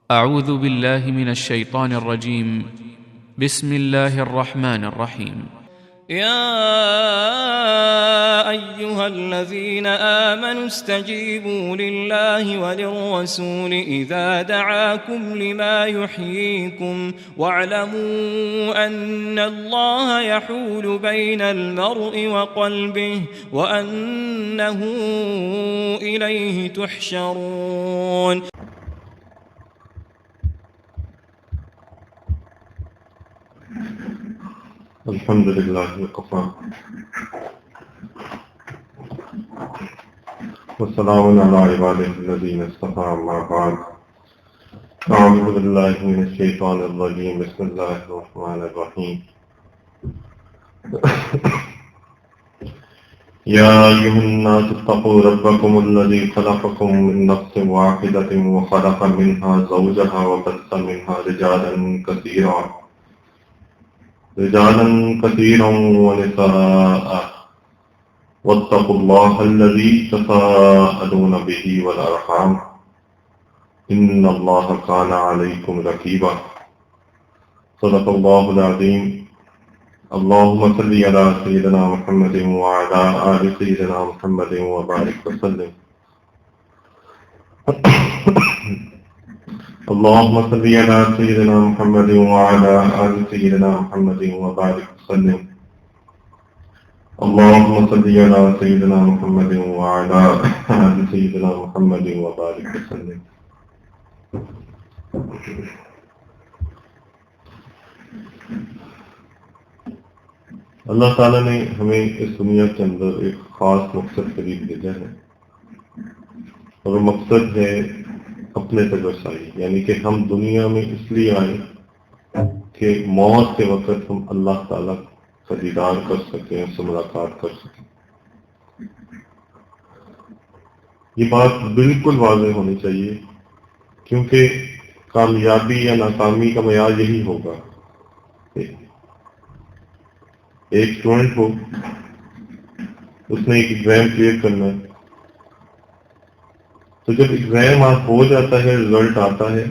أعوذ بالله من الشيطان الرجيم. بسم الله الرحمن الرحيم. يا أيها الذين آمنوا استجيبوا لله وللرسول إذا دعاكم لما يحييكم واعلموا أن الله يحول بين المرء وقلبه وأنه إليه تحشرون. الحمد لله وكفى والسلام على عباده الذين اصطفى أما بعد أعوذ بالله من الشيطان الرجيم بسم الله الرحمن الرحيم يا أيها الناس اتقوا ربكم الذي خلقكم من نفس واحدة وخلق منها زوجها وبث منها رجالا كثيرا ونساء واتقوا الله الذي تساءلون به والأرحام إن الله كان عليكم رقيبا صدق الله العظيم. اللهم صل على سيدنا محمد وعلى آل سيدنا محمد وبارك وسلم. اللهم صل على سيدنا محمد وعلى آل سيدنا محمد وبارك وسلم. اللهم صل على سيدنا محمد وعلى آل سيدنا محمد وبارك وسلم. اللہ تعالیٰ نے ہمیں اس دنیا کے اندر ایک خاص مقصد قریب بھیجا ہے، اور وہ مقصد ہے اپنے تک رسائی، یعنی کہ ہم دنیا میں اس لیے آئے کہ موت کے وقت ہم اللہ تعالیٰ کا دیدار کر سکیں، اس سے ملاقات کر سکیں. یہ بات بالکل واضح ہونی چاہیے، کیونکہ کامیابی یا ناکامی کا معیار یہی ہوگا. ایک اسٹوڈنٹ ہو، اس نے ایک ایگزام کلیئر کرنا ہے، تو جب ایگزام ہو جاتا ہے، رزلٹ آتا ہے،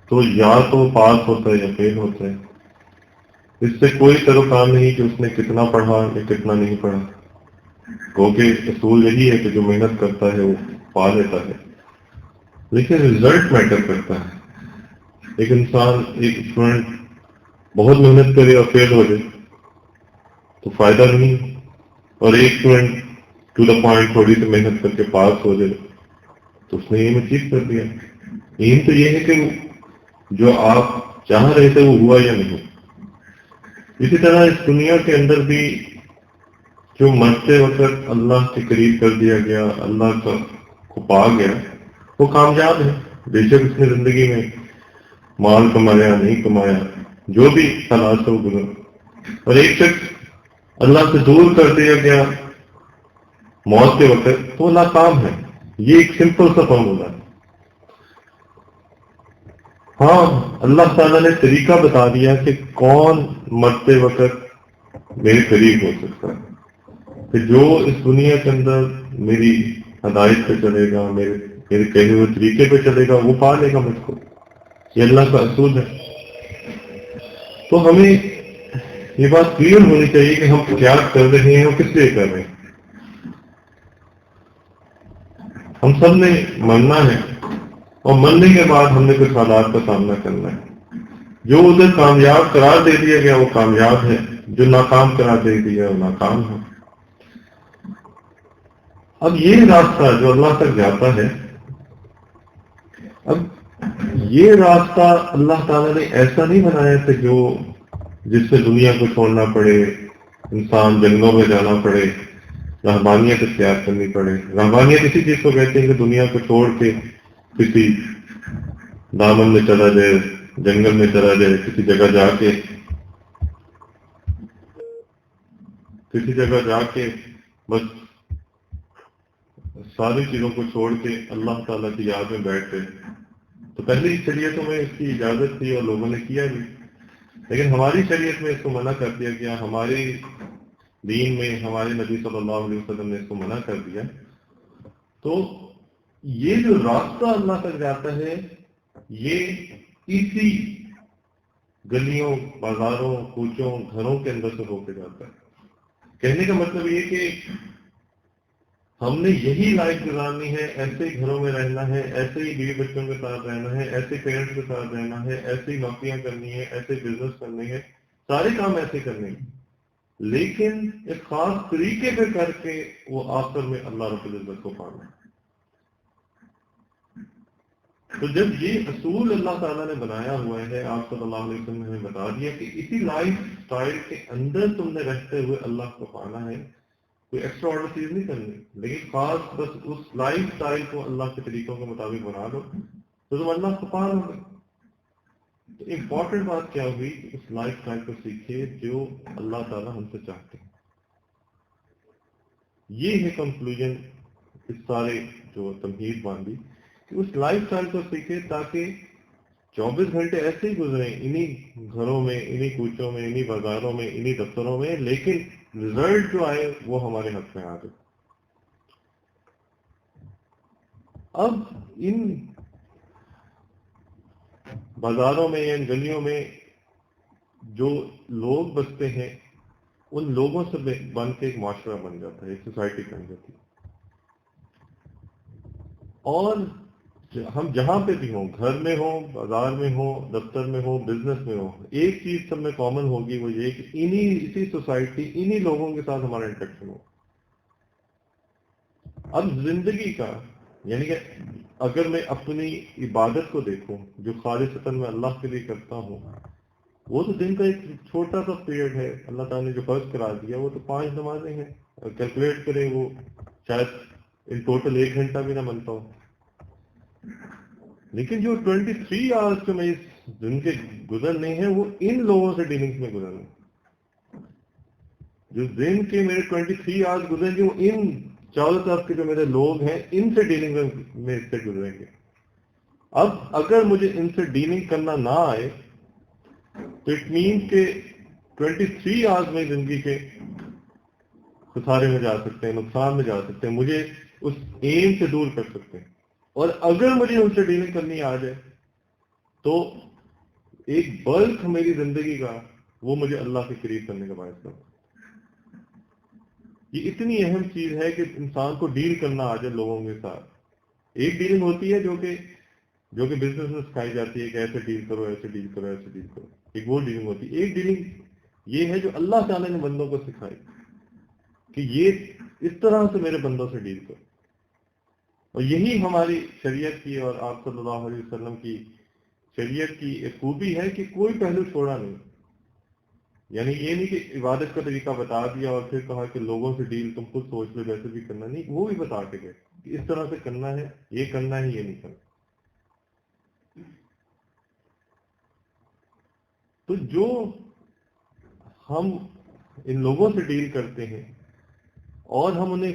تو یا تو پاس ہوتا ہے یا فیل ہوتا ہے. اس سے کوئی تعلق نہیں کہ اس نے کتنا پڑھا یا کتنا نہیں پڑھا، کیونکہ اصول یہی ہے کہ جو محنت کرتا ہے وہ پا لیتا ہے. لیکن رزلٹ میٹر کرتا ہے. ایک انسان، ایک اسٹوڈنٹ بہت محنت کرے اور فیل ہو جائے تو فائدہ نہیں، اور ایک اسٹوڈنٹ ٹو دا پوائنٹ تھوڑی سی محنت کر کے پاس ہو جائے تو اس نے ایم اچیو کر دیا. ایم تو یہ ہے کہ جو آپ چاہ رہے تھے وہ ہوا یا نہیں. اسی طرح اس دنیا کے اندر بھی جو مرتے وقت اللہ کے قریب کر دیا گیا، اللہ کو پا گیا، وہ کامیاب ہے. بے شک اس نے زندگی میں مال کمایا نہیں کمایا، جو بھی حالات سے وہ گزر. اور ایک شخص اللہ سے دور کر دیا گیا موت کے وقت تو وہ ناکام ہے. یہ ایک سمپل سا فارمولا ہے. ہاں، اللہ تعالیٰ نے طریقہ بتا دیا کہ کون مرتے وقت میرے قریب ہو سکتا ہے، کہ جو اس دنیا کے اندر میری ہدایت پہ چلے گا، میرے کہے ہوئے طریقے پہ چلے گا، وہ پا لے گا مجھ کو. یہ اللہ کا اصول ہے. تو ہمیں یہ بات کلیئر ہونی چاہیے کہ ہم کیا کر رہے ہیں اور کس لیے کر رہے ہیں. ہم سب نے مرنا ہے، اور مرنے کے بعد ہم نے کچھ حالات کا سامنا کرنا ہے. جو ادھر کامیاب قرار دے دیا گیا وہ کامیاب ہے، جو ناکام قرار دے دیا وہ ناکام ہے. اب یہ راستہ جو اللہ تک جاتا ہے، اب یہ راستہ اللہ تعالیٰ نے ایسا نہیں بنایا کہ جس سے دنیا کو چھوڑنا پڑے، انسان جنگلوں میں جانا پڑے، رہبانیت اختیار کرنی پڑے. رہبانیت اسی چیز کو کہتے ہیں کہ دنیا کو چھوڑ کے کسی دامن میں چلا جائے، جنگل میں چلا جائے، کسی جگہ جا کے بس ساری چیزوں کو چھوڑ کے اللہ تعالیٰ کی یاد میں بیٹھ گئے. تو پہلے ہی شریعتوں میں اس کی اجازت تھی اور لوگوں نے کیا بھی، لیکن ہماری شریعت میں اس کو منع کر دیا گیا. ہماری دین میں ہمارے نبی صلی اللہ علیہ وسلم نے اس کو منع کر دیا. تو یہ جو راستہ اللہ تک جاتا ہے یہ اسی گلیوں، بازاروں، کوچوں، گھروں کے اندر سے ہو کے جاتا ہے۔ کہنے کا مطلب یہ کہ ہم نے یہی لائف گزارنی ہے، ایسے ہی گھروں میں رہنا ہے، ایسے ہی بیوی بچوں کے ساتھ رہنا ہے، ایسے پیرنٹس کے ساتھ رہنا ہے، ایسے ہی نوکریاں کرنی ہے، ایسے بزنس کرنے ہے، سارے کام ایسے کرنے ہیں، لیکن ایک خاص طریقے پہ کر کے وہ آخر میں اللہ رب العزت کو پانا ہے۔ تو جب یہ اصول اللہ تعالیٰ نے بنایا ہوا ہے، آپ صلی اللہ علیہ وسلم نے بتا دیا کہ اسی لائف سٹائل کے اندر تم نے رہتے ہوئے اللہ کو پانا ہے، کوئی ایکسٹرا آرڈر چیز نہیں کرنی، لیکن خاص بس اس لائف سٹائل کو اللہ کے طریقوں کے مطابق بنا لو تو تم اللہ کو پا لو گے۔ تو امپورٹنٹ بات کیا ہوئی کہ اس لائف سٹائل کو سیکھیے جو اللہ تعالیٰ ہم سے چاہتے ہیں۔ یہ ہے کنکلوژن اس سارے جو تمہید باندھی کہ اس لائف سٹائل کو سیکھے تاکہ 24 گھنٹے ایسے ہی گزریں انہی گھروں میں، انہی کوچوں میں، انہی بازاروں میں، انہی دفتروں میں، لیکن رزلٹ جو آئے وہ ہمارے حق میں آ جائے۔ اب ان بازاروں میں یا ان گلیوں میں جو لوگ بستے ہیں ان لوگوں سے بن کے ایک معاشرہ بن جاتا ہے، ایک سوسائٹی بن جاتی ہے، اور ہم جہاں پہ بھی ہوں، گھر میں ہوں، بازار میں ہوں، دفتر میں ہوں، بزنس میں ہوں، ایک چیز سب میں کامن ہوگی، وہ یہ کہ اسی سوسائٹی، انہی لوگوں کے ساتھ ہمارا انٹریکشن ہو۔ اب زندگی کا یعنی کہ اگر میں اپنی عبادت کو دیکھوں جو خالصتاً میں اللہ کے لیے کرتا ہوں، وہ تو دن کا ایک چھوٹا سا پیریڈ ہے، اللہ تعالیٰ نے جو فرض کرا دیا وہ تو 5 نمازیں ہیں، کیلکولیٹ کریں وہ شاید ان ٹوٹل 1 گھنٹہ بھی نہ بنتا ہو، لیکن جو 23 آورس جو میں اس دن کے گزرنے ہیں وہ ان لوگوں سے ڈیلنگس میں گزرنے، جو دن کے میرے 23 آورس گزریں گے وہ ان چاروں طرف کے جو میرے لوگ ہیں ان سے ڈیلنگ میں اس سے گزریں گے۔ اب اگر مجھے ان سے ڈیلنگ کرنا نہ آئے تو اٹ مینس کہ 23 آورس میں زندگی کے خسارے میں جا سکتے ہیں، نقصان میں جا سکتے ہیں، مجھے اس ایم سے دور کر سکتے ہیں، اور اگر مجھے ان سے ڈیلنگ کرنی آ جائے تو ایک بلک میری زندگی کا وہ مجھے اللہ کے قریب کرنے کا باعث بنتا ہے۔ یہ اتنی اہم چیز ہے کہ انسان کو ڈیل کرنا آ جائے لوگوں کے ساتھ۔ ایک ڈیلنگ ہوتی ہے جو کہ بزنس میں سکھائی جاتی ہے کہ ایسے ڈیل کرو، ایسے ڈیل کرو، ایسے ڈیل کرو، ایک وہ ڈیلنگ ہوتی ہے۔ ایک ڈیلنگ یہ ہے جو اللہ تعالیٰ نے بندوں کو سکھائی کہ یہ اس طرح سے میرے بندوں سے ڈیل کرو، اور یہی ہماری شریعت کی اور آپ صلی اللہ علیہ وسلم کی شریعت کی ایک خوبی ہے کہ کوئی پہلو چھوڑا نہیں۔ یعنی یہ نہیں کہ عبادت کا طریقہ بتا دیا اور پھر کہا کہ لوگوں سے ڈیل تم خود سوچ لو ویسے بھی کرنا، نہیں، وہ بھی بتا کے گئے کہ اس طرح سے کرنا ہے، یہ کرنا ہے، یہ نہیں کرنا۔ تو جو ہم ان لوگوں سے ڈیل کرتے ہیں اور ہم انہیں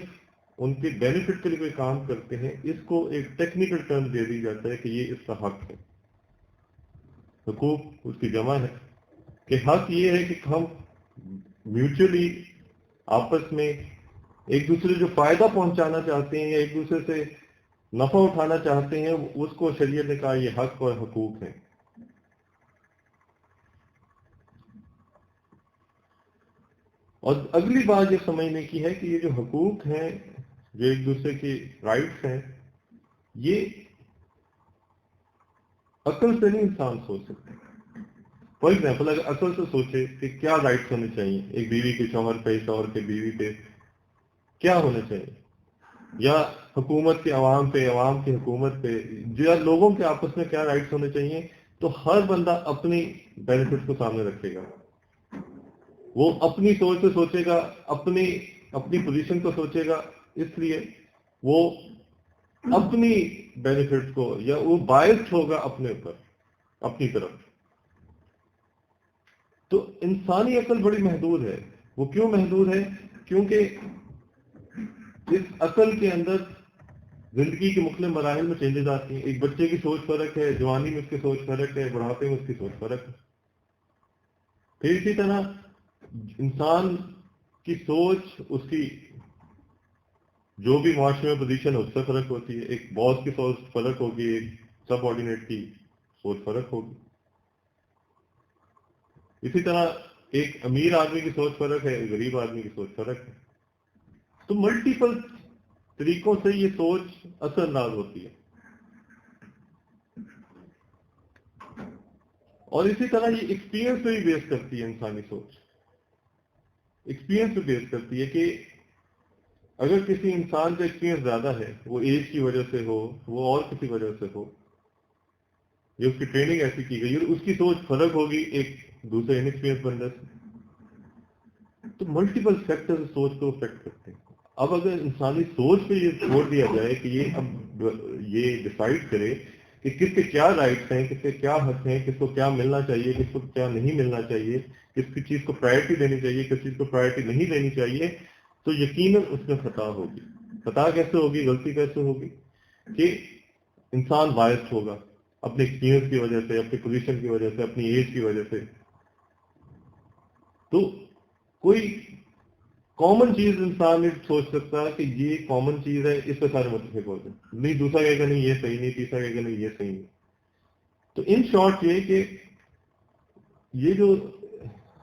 ان کے بینیفٹ کے لیے کوئی کام کرتے ہیں، اس کو ایک ٹیکنیکل ٹرم دے دی جاتا ہے کہ یہ اس کا حق ہے۔ حقوق اس کی جمع ہے کہ حق یہ ہے کہ ہم میوچلی آپس میں ایک دوسرے جو فائدہ پہنچانا چاہتے ہیں یا ایک دوسرے سے نفع اٹھانا چاہتے ہیں، اس کو شریعت نے کہا یہ حق اور حقوق ہیں۔ اور اگلی بات یہ سمجھنے کی ہے کہ یہ جو حقوق ہیں، جو ایک دوسرے کی رائٹس ہیں، یہ عقل سے نہیں انسان سوچ سکتے۔ فار ایگزامپل اگر عقل سے سوچے کہ کیا رائٹس ہونے چاہیے، ایک بیوی کے شوہر پہ، شوہر کے بیوی پہ کیا ہونا چاہیے، یا حکومت کے عوام پہ، عوام کی حکومت پہ، یا لوگوں کے آپس میں کیا رائٹس ہونے چاہیے، تو ہر بندہ اپنی بینیفٹ کو سامنے رکھے گا، وہ اپنی سوچ سے سوچے گا، اپنی پوزیشن کو سوچے گا، اس لیے وہ اپنی بینیفٹ کو یا وہ باعث ہوگا اپنے اوپر، اپنی طرف۔ تو انسانی عقل بڑی محدود ہے۔ وہ کیوں محدود ہے؟ کیونکہ اس عقل کے اندر زندگی کے مختلف مراحل میں چینجز آتی ہیں۔ ایک بچے کی سوچ فرق ہے، جوانی میں اس کی سوچ فرق ہے، بڑھاپے میں اس کی سوچ فرق ہے۔ پھر اسی طرح انسان کی سوچ، اس کی جو بھی معاشرے میں پوزیشن ہے اس سے فرق ہوتی ہے۔ ایک باس کی سوچ فرق ہوگی ایک سب آرڈینیٹ کی، سوچ فرق ہوگی. اسی طرح ایک امیر آدمی کی سوچ فرق ہے، غریب آدمی کی سوچ فرق ہے. تو ملٹیپل طریقوں سے یہ سوچ اثر انداز ہوتی ہے. اور اسی طرح یہ ایکسپیرینس پہ بھی بیس کرتی ہے انسانی سوچ. ایکسپیرینس پہ بیس کرتی ہے کہ اگر کسی انسان کا ایکسپیرینس زیادہ ہے، وہ ایج کی وجہ سے ہو، وہ اور کسی وجہ سے ہو، یا اس کی ٹریننگ ایسی کی گئی اور اس کی سوچ فرق ہوگی ایک دوسرے انیکسپیرینس بندے سے. تو ملٹیپل فیکٹر سوچ کو افیکٹ کرتے ہیں. اب اگر انسانی سوچ پہ یہ چھوڑ دیا جائے کہ یہ اب یہ ڈیسائیڈ کرے کہ کس کے کیا رائٹس ہیں، کس کے کیا حق ہیں، کس کو کیا ملنا چاہیے، کس کو کیا نہیں ملنا چاہیے، کس کی چیز کو پرائرٹی دینی چاہیے، کس چیز کو پرائرٹی نہیں دینی چاہیے، تو یقیناً اس میں خطا ہوگی. خطا کیسے ہوگی، غلطی کیسے ہوگی؟ کہ انسان باعث ہوگا اپنے ایکسپیرینس کی وجہ سے، اپنی پوزیشن کی وجہ سے، اپنی ایج کی وجہ سے. تو کوئی کامن چیز انسان نہیں سوچ سکتا کہ یہ کامن چیز ہے، اس پہ سارے متفق ہوتے ہیں. نہیں، دوسرا کہے گا نہیں یہ صحیح نہیں، تیسرا کہے گا نہیں یہ صحیح نہیں. تو ان شارٹ یہ کہ یہ جو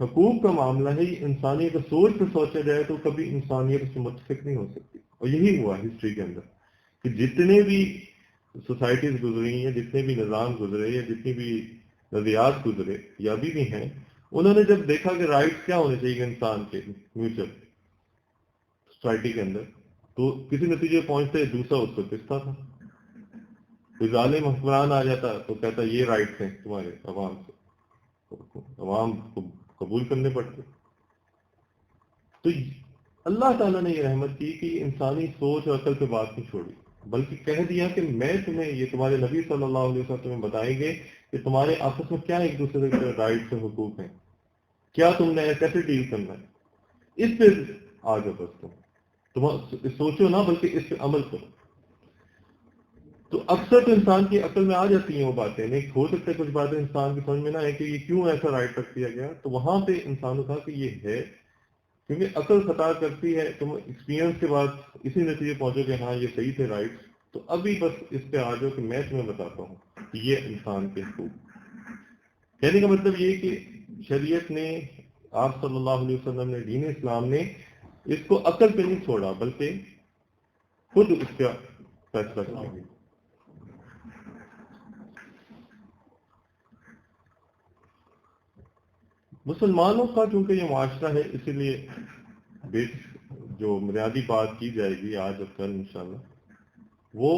حقوق کا معاملہ ہے، یہ انسانی اگر سوچ پہ سوچا جائے تو کبھی انسانیت اس سے متفق نہیں ہو سکتی. اور یہی ہوا ہسٹری کے اندر کہ جتنے بھی سوسائٹیز گزری ہیں، جتنے بھی نظام گزرے یا جتنی بھی نظریات گزرے یا ابھی بھی ہیں، انہوں نے جب دیکھا کہ رائٹس کیا ہونے چاہیے انسان کے میوچل سوسائٹی کے اندر، تو کسی نتیجے پہنچتے دوسرا اس کو پستا تھا. کوئی ظالم حکمران آ جاتا تو کہتا یہ رائٹس ہیں تمہارے عوام سے، عوام کو قبول کرنے پڑتے. تو اللہ تعالیٰ نے یہ رحمت کی کہ انسانی سوچ اور عقل پہ بات نہیں چھوڑی، بلکہ کہہ دیا کہ میں تمہیں، یہ تمہارے نبی صلی اللہ علیہ وسلم تمہیں بتائیں گے کہ تمہارے آپس میں کیا ایک دوسرے کے رائٹس اور حقوق ہیں، کیا تم نے کیسے ڈیل کرنا ہے. اس پہ آ جاؤ، بس تم سوچو نہ بلکہ اس پہ عمل کرو. تو اکثر تو انسان کی عقل میں آ جاتی ہیں وہ باتیں. نہیں ہو سکتا ہے کچھ باتیں انسان کی سمجھ میں نہ آئے کہ یہ کیوں ایسا رائٹ رکھ دیا گیا. تو وہاں پہ انسان نے کہا کہ یہ ہے کیونکہ عقل خطا کرتی ہے. تم ایکسپیرینس کے بعد اسی نتیجے پہنچو کہ ہاں یہ صحیح تھے رائٹ. تو ابھی بس اس پہ آ جاؤ کہ میں تمہیں بتاتا ہوں کہ یہ انسان کے حقوق. کہنے کا مطلب یہ کہ شریعت نے، آپ صلی اللہ علیہ وسلم نے، دین اسلام نے اس کو عقل پہ نہیں چھوڑا بلکہ خود اس کا فیصلہ کیا. مسلمانوں کا چونکہ یہ معاشرہ ہے، اسی لیے جو بنیادی بات کی جائے گی آج اور کل انشاءاللہ وہ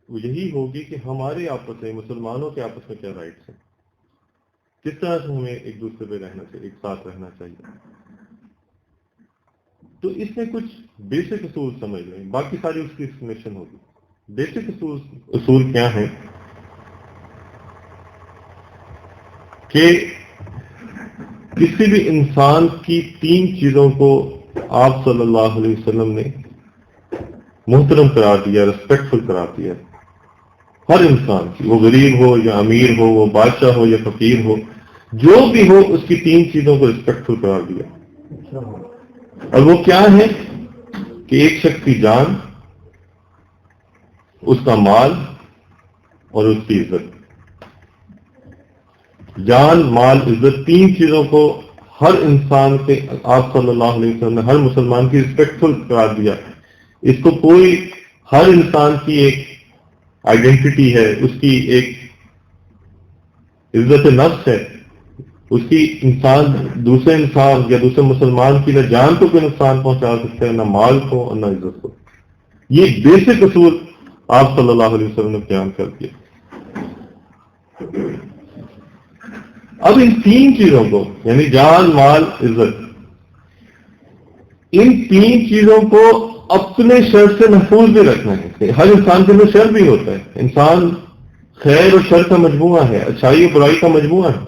یہی ہوگی کہ ہمارے آپس میں، مسلمانوں کے آپس میں کیا رائٹس ہیں، کس طرح سے ہمیں ایک دوسرے پہ رہنا چاہیے، ایک ساتھ رہنا چاہیے. تو اس میں کچھ بیسک اصول سمجھ لیں، باقی ساری اس کی ایکسپلینیشن ہوگی. بیسک اصول کیا ہیں کہ کسی بھی انسان کی 3 چیزوں کو آپ صلی اللہ علیہ وسلم نے محترم قرار دیا، ریسپیکٹفل قرار دیا. ہر انسان کی، وہ غریب ہو یا امیر ہو، وہ بادشاہ ہو یا فقیر ہو، جو بھی ہو اس کی 3 چیزوں کو ریسپیکٹفل قرار دیا. اور وہ کیا ہے کہ ایک شخص کی جان، اس کا مال اور اس کی عزت. جان، مال، عزت، 3 چیزوں کو ہر انسان کے آپ صلی اللہ علیہ وسلم نے ہر مسلمان کی ریسپیکٹفل قرار دیا. اس کو کوئی، ہر انسان کی ایک آئیڈینٹی ہے، اس کی ایک عزت نفس ہے، اس کی انسان دوسرے انسان یا دوسرے مسلمان کی نہ جان کو کوئی نقصان پہنچا سکتا ہے، نہ مال کو اور نہ عزت کو. یہ بیسک اصول آپ صلی اللہ علیہ وسلم نے بیان کر دیا. اب ان 3 چیزوں کو، یعنی جان، مال، عزت، ان 3 چیزوں کو اپنے شر سے محفوظ بھی رکھنا ہے. ہر انسان کے اندر شر بھی ہوتا ہے. انسان خیر اور شر کا مجموعہ ہے، اچھائی اور برائی کا مجموعہ ہے.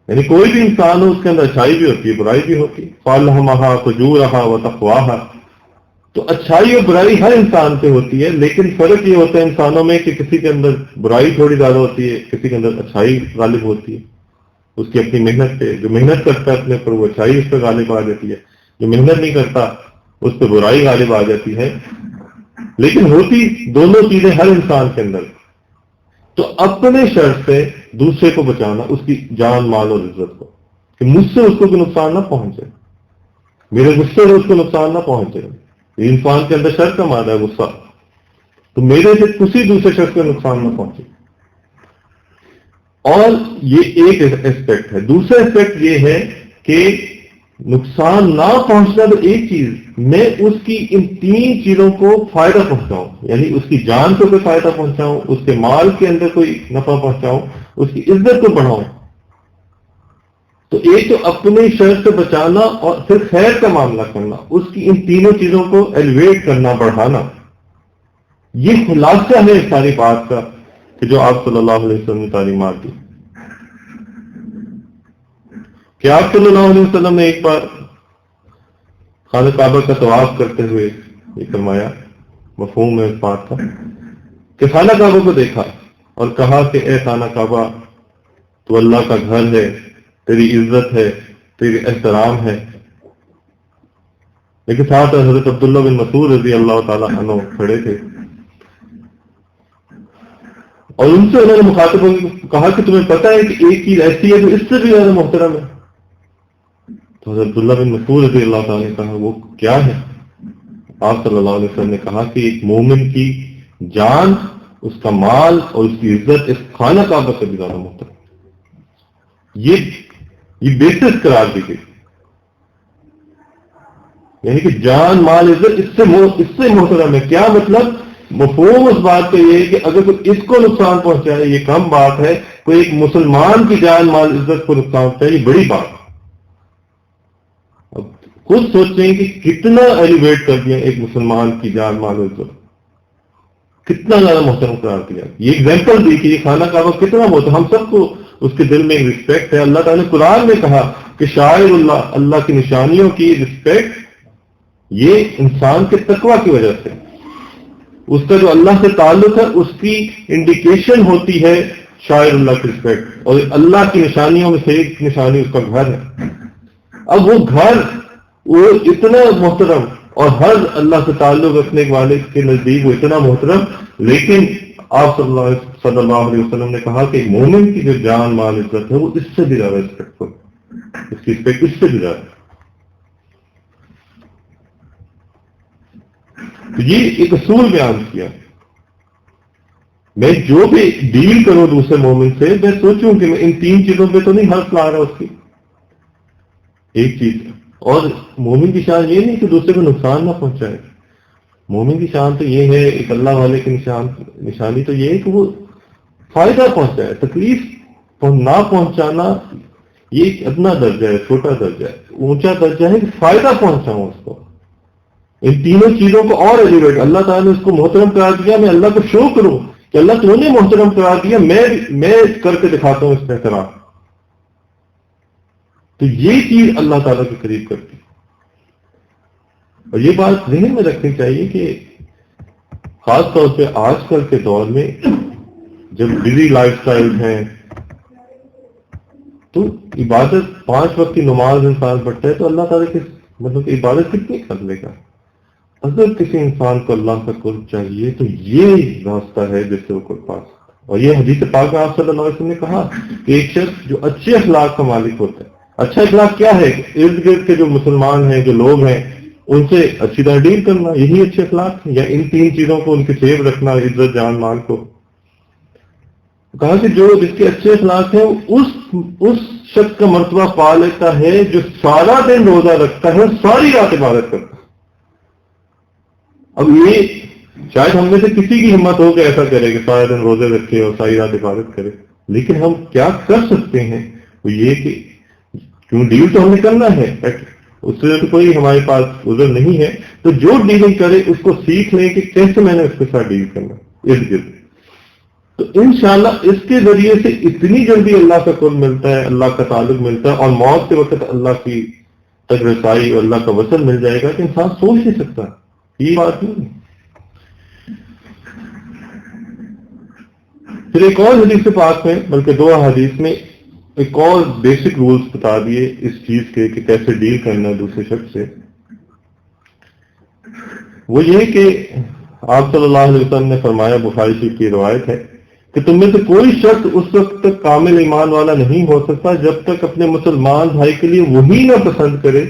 یعنی کوئی بھی انسان ہو اس کے اندر اچھائی بھی ہوتی ہے، برائی بھی ہوتی ہے. فَأَلْهَمَهَا فُجُورَهَا وَتَقْوَاهَا. تو اچھائی اور برائی ہر انسان پہ ہوتی ہے، لیکن فرق یہ ہوتا ہے انسانوں میں کہ کسی کے اندر برائی تھوڑی زیادہ ہوتی ہے، کسی کے اندر اچھائی غالب ہوتی ہے. اس کی اپنی محنت پہ، جو محنت کرتا ہے اپنے پر وہ اچھائی اس پہ غالب آ جاتی ہے، جو محنت نہیں کرتا اس پہ برائی غالب آ جاتی ہے. لیکن ہوتی دونوں چیزیں ہر انسان کے اندر. تو اپنے شر سے دوسرے کو بچانا، اس کی جان مال اور عزت کو، کہ مجھ سے اس کو کوئی نقصان نہ پہنچے، میرے غصے سے اس کو نقصان نہ پہنچے. یہ انسان کے اندر شر کا مادہ ہے غصہ، تو میرے سے کسی دوسرے شخص کو نقصان نہ پہنچے. اور یہ ایک اسپیکٹ ہے. دوسرا اسپیکٹ یہ ہے کہ نقصان نہ پہنچنا تو ایک چیز، میں اس کی ان 3 چیزوں کو فائدہ پہنچاؤں، یعنی اس کی جان کو کوئی فائدہ پہنچاؤں، اس کے مال کے اندر کوئی نفع پہنچاؤں، اس کی عزت کو بڑھاؤں. تو ایک تو اپنے شر سے بچانا اور پھر خیر کا معاملہ کرنا، اس کی ان تینوں چیزوں کو ایلیویٹ کرنا، بڑھانا. یہ خلاصہ ہے ساری بات کا کہ جو آپ صلی اللہ علیہ وسلم نے تعلیمات دی. کہ آپ صلی اللہ علیہ وسلم نے ایک بار خانہ کعبہ کا طواف کرتے ہوئے یہ فرمایا، مفہوم ہے اس بات کا، کہ خانہ کعبہ کو دیکھا اور کہا کہ اے خانہ کعبہ، تو اللہ کا گھر ہے، تیری عزت ہے، تیری احترام ہے. لیکن ساتھ حضرت عبداللہ بن مسعود رضی اللہ تعالیٰ عنہ کھڑے تھے اور ان سے انہوں نے مخاطب ہو کے کہا کہ تمہیں پتہ ہے کہ ایک چیز ایسی ہے جو اس سے بھی زیادہ محترم ہے. تو حضرت عبداللہ بن مسعود رضی اللہ تعالیٰ نے کہا وہ کیا ہے؟ آپ صلی اللہ علیہ وسلم نے کہا کہ ایک مومن کی جان، اس کا مال اور اس کی عزت اس خانہ کعبہ سے بھی زیادہ محترم. یہ بیسس قرار دی گئی، یعنی کہ جان مال عزت اس سے محترم ہے. کیا مطلب؟ مفہوم اس بات کا یہ ہے کہ اگر کوئی اس کو نقصان پہنچائے یہ کم بات ہے، کوئی ایک مسلمان کی جان مال عزت کو نقصان پہنچائے یہ بڑی بات ہے. اب خود سوچیں کہ کتنا ایلیویٹ کر دیا ایک مسلمان کی جان مال عزت، کتنا زیادہ محترم قرار دیا. یہ ایگزامپل دی کہ یہ خانہ کعبہ کتنا محترم، ہم سب کو اس کے دل میں ایک رسپیکٹ ہے. اللہ تعالیٰ نے قرآن میں کہا کہ شاعر اللہ کی نشانیوں کی رسپیکٹ یہ انسان کے تقوی کی وجہ سے، اس کا جو اللہ سے تعلق ہے اس کی انڈیکیشن ہوتی ہے شاعر اللہ کی رسپیکٹ. اور اللہ کی نشانیوں میں سے ایک نشانی اس کا گھر ہے. اب وہ گھر وہ اتنا محترم، اور ہر اللہ سے تعلق رکھنے والے کے نزدیک وہ اتنا محترم، لیکن آپ صلی اللہ علیہ وسلم نے کہا کہ مومن کی جو جان مال عزت ہے وہ اس سے بھی زیادہ رسپیکٹفل، اس کی رسپیکٹ اس سے بھی زیادہ. تو یہ ایک اصول بیان کیا. میں جو بھی ڈیل کروں دوسرے مومن سے، میں سوچوں کہ میں ان 3 چیزوں پہ تو نہیں حرف لا رہا اس کی. ایک چیز، اور مومن کی شان یہ نہیں کہ دوسرے کو نقصان نہ پہنچائے. مومن کی شان تو یہ ہے، ایک اللہ والے کی نشانی تو یہ ہے کہ وہ فائدہ پہنچائے. تکلیف نہ پہنچانا یہ ایک ادنا درجہ ہے، چھوٹا درجہ ہے. اونچا درجہ ہے کہ فائدہ پہنچاؤں اس کو. ان تینوں چیزوں کو اور ایلیویٹ، اللہ تعالیٰ نے اس کو محترم قرار دیا، میں اللہ کو شو کروں کہ اللہ تو نے محترم قرار دیا، میں کر کے دکھاتا ہوں اس کا احترام. تو یہ چیز اللہ تعالیٰ کے قریب کرتی. اور یہ بات ذہن میں رکھنی چاہیے کہ خاص طور پہ آج کل کے دور میں جب بزی لائف سٹائل ہیں تو عبادت 5 وقت کی نماز انسان پڑھتا ہے تو اللہ تعالیٰ کی مطلب عبادت کتنی کر لے گا. اگر کسی انسان کو اللہ کا قرب چاہیے تو یہ راستہ ہے جس سے وہ قرب پا سکتا. اور یہ حدیث پاک میں آپ صلی اللہ علیہ وسلم نے کہا کہ ایک شخص جو اچھے اخلاق کا مالک ہوتا ہے. اچھا اخلاق کیا ہے؟ ارد گرد کے جو مسلمان ہیں، جو لوگ ہیں، ان سے اچھی طرح ڈیل کرنا، یہی اچھے اخلاق ہیں. یا ان 3 چیزوں کو ان کے سیو رکھنا، عزت جان مال کو. کہا کہ جو جس کے اچھے اخلاق ہیں اس شخص کا مرتبہ پا لیتا ہے جو سارا دن روزہ رکھتا ہے، ساری رات عبادت کرتا ہے. اب یہ شاید ہم میں سے کسی کی ہمت ہو کہ ایسا کرے کہ سارا دن روزے رکھے اور ساری رات عبادت کرے. لیکن ہم کیا کر سکتے ہیں وہ یہ کہ کیوں ڈیل تو ہمیں کرنا ہے، اس سے تو کوئی ہمارے پاس عذر نہیں ہے. تو جو ڈیلنگ کرے اس کو سیکھ لیں کہ کیسے میں نے اس کے ساتھ ڈیل کرنا ارد گرد. تو انشاءاللہ اس کے ذریعے سے اتنی جلدی اللہ کا قرب ملتا ہے، اللہ کا تعلق ملتا ہے، اور موت کے وقت اللہ کی تک رسائی اور اللہ کا وصل مل جائے گا کہ انسان سوچ نہیں سکتا. یہ بات نہیں. پھر ایک اور حدیث پاک میں، بلکہ 2 احادیث میں ایک اور بیسک رولز بتا دیے اس چیز کے کہ کیسے ڈیل کرنا ہے دوسرے شخص سے. وہ یہ کہ آپ صلی اللہ علیہ وسلم نے فرمایا، بخاری شریف کی روایت ہے کہ تم میں سے کوئی شخص اس وقت تک کامل ایمان والا نہیں ہو سکتا جب تک اپنے مسلمان بھائی کے لیے وہی نہ پسند کرے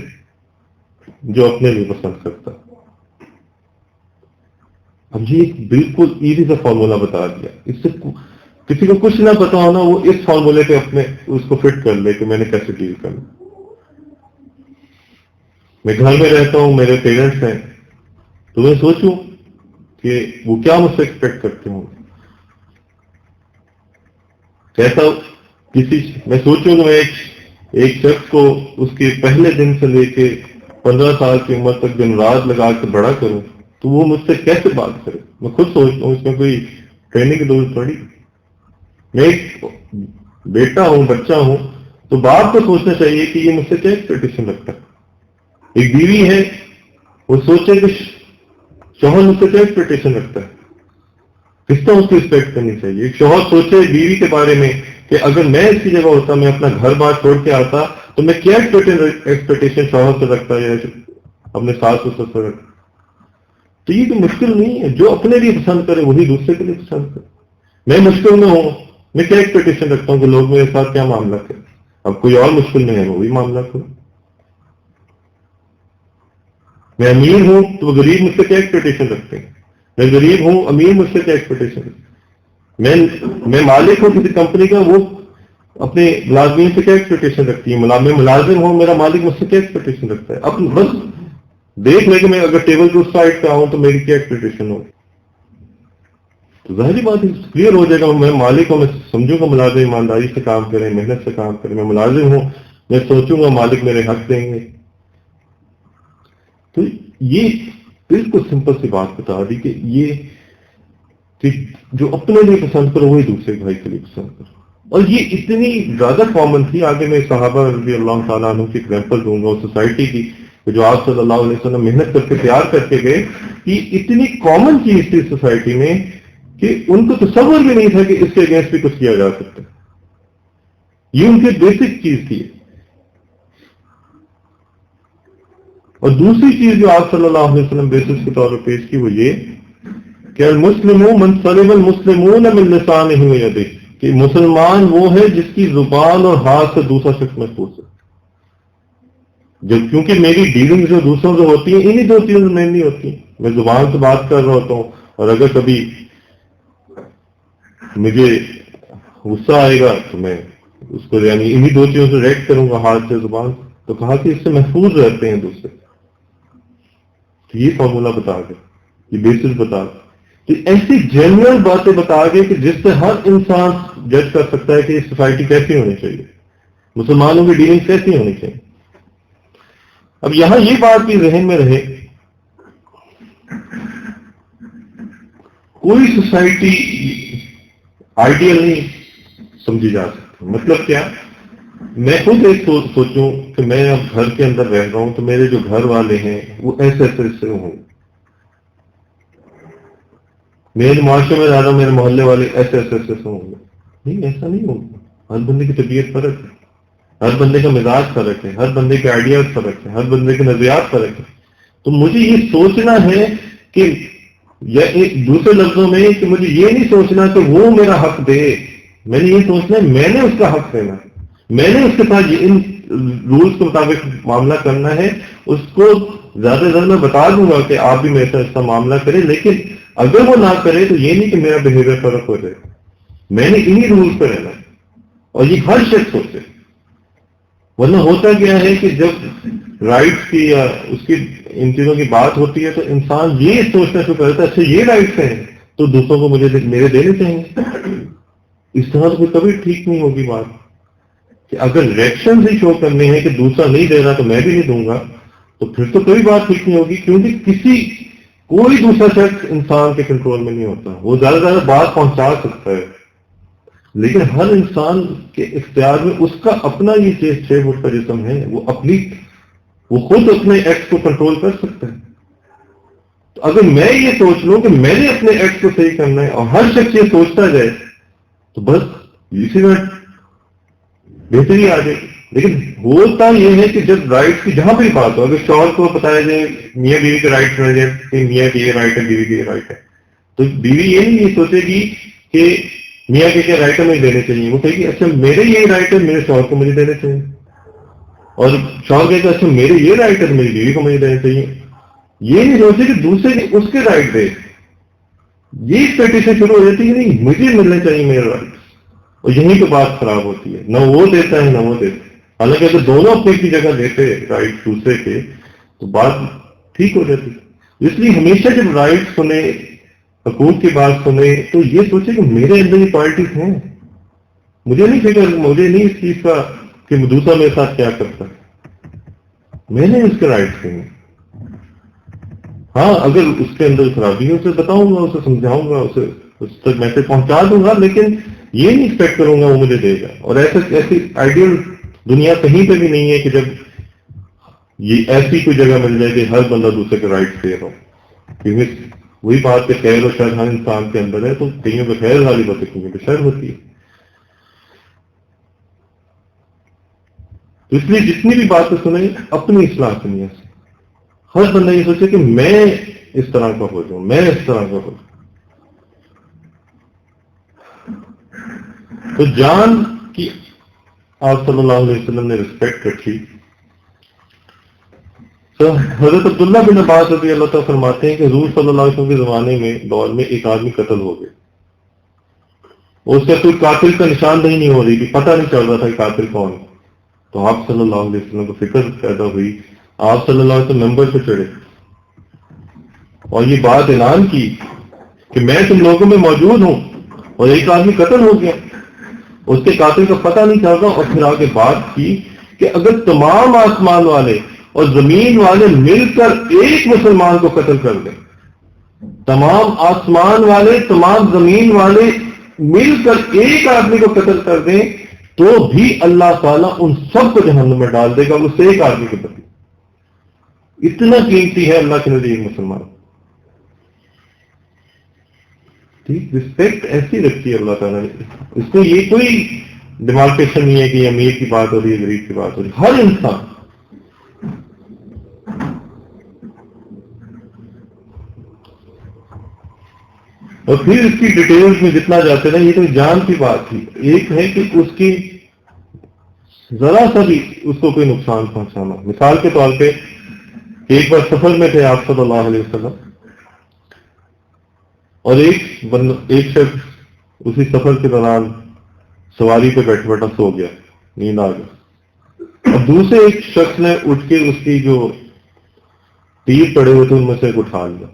جو اپنے لیے پسند کرتا. اب یہ ایک بالکل ایزی سا فارمولا بتا دیا. اس سے کسی کو کچھ نہ پتا ہونا وہ اس فارمولے پہ اپنے اس کو فٹ کر لے کہ میں نے کیسے ڈیل کرنا. میں گھر میں رہتا ہوں, میرے پیرنٹس ہیں, تو میں سوچوں کہ وہ کیا مجھ سے ایکسپیکٹ کرتے ہوں. کیسا میں سوچوں کہ میں ایک شخص کو اس کے پہلے دن سے لے کے 15 سال کی عمر تک دن رات لگا کے بڑا کروں, تو وہ مجھ سے کیسے بات کرے. میں خود سوچتا ہوں, اس میں کوئی ٹریننگ کی ضرورت پڑی. میں ایک بیٹا ہوں, بچہ ہوں, تو باپ کو سوچنا چاہیے کہ یہ مجھ سے کیا ایکسپیکٹیشن رکھتا ہے. ایک بیوی ہے, وہ سوچے کہ شوہر مجھ سے کیا ایکسپیکٹیشن رکھتا ہے, کس طرح اس کی رسپیکٹ کرنی چاہیے. ایک شوہر سوچے بیوی کے بارے میں کہ اگر میں اس کی جگہ ہوتا, میں اپنا گھر بار چھوڑ کے آتا, تو میں کیا ایکسپیکٹیشن شوہر سے رکھتا یا اپنے ساس سسر سے رکھتا. تو یہ تو مشکل نہیں ہے. جو اپنے لیے پسند کرے وہی دوسرے کے لیے پسند کرے. میں مشکل میں ہوں, میں کیا ایکسپیکٹیشن رکھتا ہوں کہ لوگ میرے ساتھ کیا معاملہ کریں. اب کوئی اور مشکل میں ہے, وہی معاملہ کروں. میں امیر ہوں تو وہ غریب مجھ سے کیا ایکسپیکٹیشن رکھتے ہیں. میں غریب ہوں, امیر مجھ سے کیا ایکسپیکٹیشن رکھتے ہیں. میں مالک ہوں کسی کمپنی کا, وہ اپنے ملازمین سے کیا ایکسپیکٹیشن رکھتی ہے. میں ملازم ہوں, میرا مالک مجھ سے کیا ایکسپیکٹیشن رکھتا ہے. اب بس دیکھ لے کہ میں اگر ٹیبل کے اس سائڈ پہ آؤں تو میری کیا ایکسپیکٹیشن ہوگی. تو ظاہری بات کلیئر ہو جائے گا. میں مالک ہوں, میں سمجھوں گا ملازم ایمانداری سے کام کریں, محنت سے کام کریں. میں ملازم ہوں, میں سوچوں گا مالک میرے حق دیں گے. تو یہ بالکل سمپل سی بات بتا دی کہ یہ کہ جو اپنے لیے پسند کرو وہی دوسرے بھائی کے لیے پسند کرو. اور یہ اتنی زیادہ کامن تھی. آگے میں صحابہ رضی اللہ تعالیٰ عنہ کی ایگزامپل دوں گا, سوسائٹی کی جو آپ صلی اللہ علیہ وسلم محنت کر کے تیار کر کے گئے. یہ اتنی کامن چیز تھی سوسائٹی میں کہ ان کو تصور بھی نہیں تھا کہ اس کے اگینسٹ بھی کچھ کیا جا سکتا. یہ ان کی بیسک چیز تھی. اور دوسری چیز جو آپ صلی اللہ علیہ وسلم بیسس کے طور پر پیش کی وہ یہ کہ المسلم من سلم المسلمون من لسانہ ویدہ, کہ مسلمان وہ ہے جس کی زبان اور ہاتھ سے دوسرا شخص محفوظ ہے. کیونکہ میری ڈیلنگ جو دوسروں سے ہوتی ہیں انہی دو چیزوں میں نہیں ہوتی. میں زبان سے بات کر رہا ہوتا ہوں, اور اگر کبھی مجھے غصہ آئے گا تو میں اس کو یعنی انہی دو چیزوں سے ریئیکٹ کروں گا, ہاتھ سے زبان. تو کہا کہ اس سے محفوظ رہتے ہیں دوسرے. تو یہ فارمولا بتا گئے, یہ بیسس بتا گئے, کہ ایسی جنرل باتیں بتا گئے کہ جس سے ہر انسان جج کر سکتا ہے کہ یہ سوسائٹی کیسی ہونی چاہیے, مسلمانوں کی ڈیلنگ کیسی ہونی چاہیے. اب یہاں یہ بات بھی ذہن میں رہے, کوئی سوسائٹی آئیڈیل نہیں سمجھی جا سکتی. مطلب کیا, میں خود ایک سوچوں کہ میں اب گھر کے اندر رہ رہا ہوں تو میرے جو گھر والے ہیں وہ ایسے ایسے ہوں, میرے معاشرے میں رہ رہا ہوں میرے محلے والے ایسے ایسے ہوں گے. نہیں, ایسا نہیں ہوگا. ہر بندے کی طبیعت فرق ہے, ہر بندے کا مزاج فرق ہے, ہر بندے کے آئیڈیاز فرق ہے, ہر بندے کے نظریات فرق ہے. تو مجھے یہ سوچنا ہے کہ یا ایک دوسرے لفظوں میں کہ مجھے یہ نہیں سوچنا کہ وہ میرا حق دے, میں نے یہ سوچنا ہے میں نے اس کا حق دینا, میں نے اس کے ساتھ ان رولز کے مطابق معاملہ کرنا ہے. اس کو زیادہ سے زیادہ میں بتا دوں گا کہ آپ بھی میرے ساتھ اس کا معاملہ کریں, لیکن اگر وہ نہ کرے تو یہ نہیں کہ میرا بہیویئر فرق ہو جائے. میں نے انہی رولز پہ رہنا ہے, اور یہ ہر شخص سوچے. ورنہ ہوتا کیا ہے کہ جب رائٹس کی یا اس کی ان چیزوں کی بات ہوتی ہے تو انسان یہ سوچنا شروع کرتا ہے اچھا یہ رائٹس ہیں تو دوسروں کو مجھے میرے دینے چاہیے. اس طرح تو کبھی ٹھیک نہیں ہوگی بات. کہ اگر ریئیکشن ہی شو کرنے ہیں کہ دوسرا نہیں دے رہا تو میں بھی نہیں دوں گا, تو پھر تو کوئی بات ٹھیک نہیں ہوگی. کیونکہ کوئی دوسرا شخص انسان کے کنٹرول میں نہیں ہوتا. وہ زیادہ سے زیادہ بات پہنچا سکتا ہے, لیکن ہر انسان کے اختیار میں اس کا اپنا یہ 6 فٹ کا جسم ہے, وہ خود اپنے ایکٹ کو کنٹرول کر سکتا ہے. تو اگر میں یہ سوچ لوں کہ میں نے اپنے ایکٹ کو صحیح کرنا ہے اور ہر شخص یہ سوچتا جائے تو بس اسی میں بہتری آ جائے. لیکن ہوتا یہ ہے کہ جب رائٹ کی جہاں بھی بات ہو, اگر شوہر کو بتایا جائے میاں بیوی کے رائٹ سمجھ جائے کہ میاں کی یہ رائٹ ہے بیوی کی یہ رائٹ ہے, تو بیوی یہ نہیں سوچے گی کہ میاں کے کیا رائٹ ہمیں دینے چاہیے، وہ کہے گی اچھا میرے یہ رائٹ ہے میرے شوہر کو مجھے دینے چاہیے، اور شوہر کہے گا اچھا میرے یہ رائٹ ہے میری بیوی کو مجھے دینے چاہیے. یہ نہیں سوچے کہ دوسرے نے اس کے رائٹ دے، یہ ایکسپیکٹیشن شروع ہو جاتی ہے کہ نہیں مجھے ملنے چاہیے میرے رائٹ، اور یہیں پہ بات خراب ہوتی ہے. نہ وہ دیتا ہے نہ وہ دیتا ہے. حالانکہ اگر دونوں اپنی کی جگہ دیتے رائٹ دوسرے کے تو بات ٹھیک ہو جاتی. اس لیے ہمیشہ جب رائٹ سنے، حقوق کی بات سنے، تو یہ سوچے کہ میرے اندر یہ کوالٹیز ہیں. مجھے نہیں فکر، مجھے نہیں اس چیز کا کہ دوسرا میرے ساتھ کیا کرتا ہے، میں نے اس کے رائٹ ہیں. ہاں اگر اس کے اندر خرابی ہے اسے بتاؤں گا، اسے سمجھاؤں گا، اسے اس تک میسج پہنچا دوں گا، لیکن یہ نہیں ایکسپیکٹ کروں گا وہ مجھے دے گا. اور ایسی آئیڈیل دنیا کہیں پہ بھی نہیں ہے کہ جب یہ ایسی کوئی جگہ مل جائے کہ ہر بندہ دوسرے کے رائٹ دے رہا ہو. کیونکہ وہی بات کہ خیر و شر ہر انسان کے اندر ہے، تو کہیں پہ خیر والی بات ہے کہیں پہ شر ہوتی ہے. اس لیے جتنی بھی باتیں سنیں اپنی اصلاح سنیے. ہر بندہ یہ سوچے کہ میں اس طرح کا ہو جاؤں، میں اس طرح کا ہو جاؤں. تو جان کی آپ صلی اللہ علیہ وسلم نے رسپیکٹ رکھی. تو حضرت عبداللہ بن عباس رضی اللہ تعالیٰ فرماتے ہیں کہ حضور صلی اللہ علیہ وسلم کے زمانے میں دور میں ایک آدمی قتل ہو گیا، اس کا کوئی قاتل کا نشاندہی نہیں ہو رہی تھی، پتہ نہیں چل رہا تھا کہ قاتل کون ہے. تو آپ صلی اللہ علیہ وسلم کو فکر پیدا ہوئی. آپ صلی اللہ علیہ وسلم ممبر پہ چڑھے اور یہ بات اعلان کی کہ میں تم لوگوں میں موجود ہوں اور ایک آدمی قتل ہو گیا، اس کے قاتل کا پتہ نہیں چل رہا. اور پھر آگے بات کی کہ اگر تمام آسمان والے اور زمین والے مل کر ایک مسلمان کو قتل کر دیں، تمام آسمان والے تمام زمین والے مل کر ایک آدمی کو قتل کر دیں، تو بھی اللہ تعالیٰ ان سب کو جہنم میں ڈال دے گا اس ایک آدمی کے بدلے. اتنا قیمتی ہے اللہ کے نزدیک مسلمان. ٹھیک رسپیکٹ ایسی رکھی ہے اللہ تعالیٰ نے. اس کو یہ کوئی ڈیمارکیشن نہیں ہے کہ یہ امیر کی بات ہو رہی ہے غریب کی بات ہو رہی ہے، ہر انسان. اور پھر اس کی ڈیٹیلز میں جتنا جاتے ہیں یہ تو جان کی بات تھی. ایک ہے کہ اس کی ذرا سا بھی اس کو کوئی نقصان پہنچانا. مثال کے طور پہ ایک بار سفر میں تھے آپ صلی اللہ علیہ وسلم، اور ایک شخص اسی سفر کے دوران سواری پہ بیٹھا بیٹھا سو گیا، نیند آ گئی. اور دوسرے ایک شخص نے اٹھ کے اس کی جو تیر پڑے ہوئے تھے ان میں سے ایک اٹھا لیا.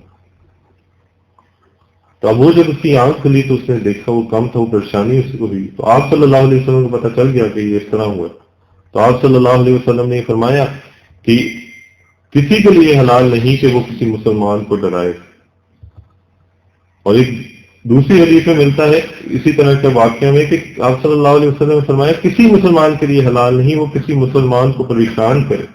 تو اب وہ جب اس کی آنکھ کھلی تو اس نے دیکھا وہ کم تھا، وہ پریشانی اس کو ہوئی. تو آپ صلی اللہ علیہ وسلم کو پتہ چل گیا کہ یہ اس طرح ہوا. تو آپ صلی اللہ علیہ وسلم نے یہ فرمایا کہ کسی کے لیے حلال نہیں کہ وہ کسی مسلمان کو ڈرائے. اور ایک دوسری حدیث میں ملتا ہے اسی طرح کے واقعہ میں کہ آپ صلی اللہ علیہ وسلم نے فرمایا کسی مسلمان کے لیے حلال نہیں وہ کسی مسلمان کو پریشان کرے.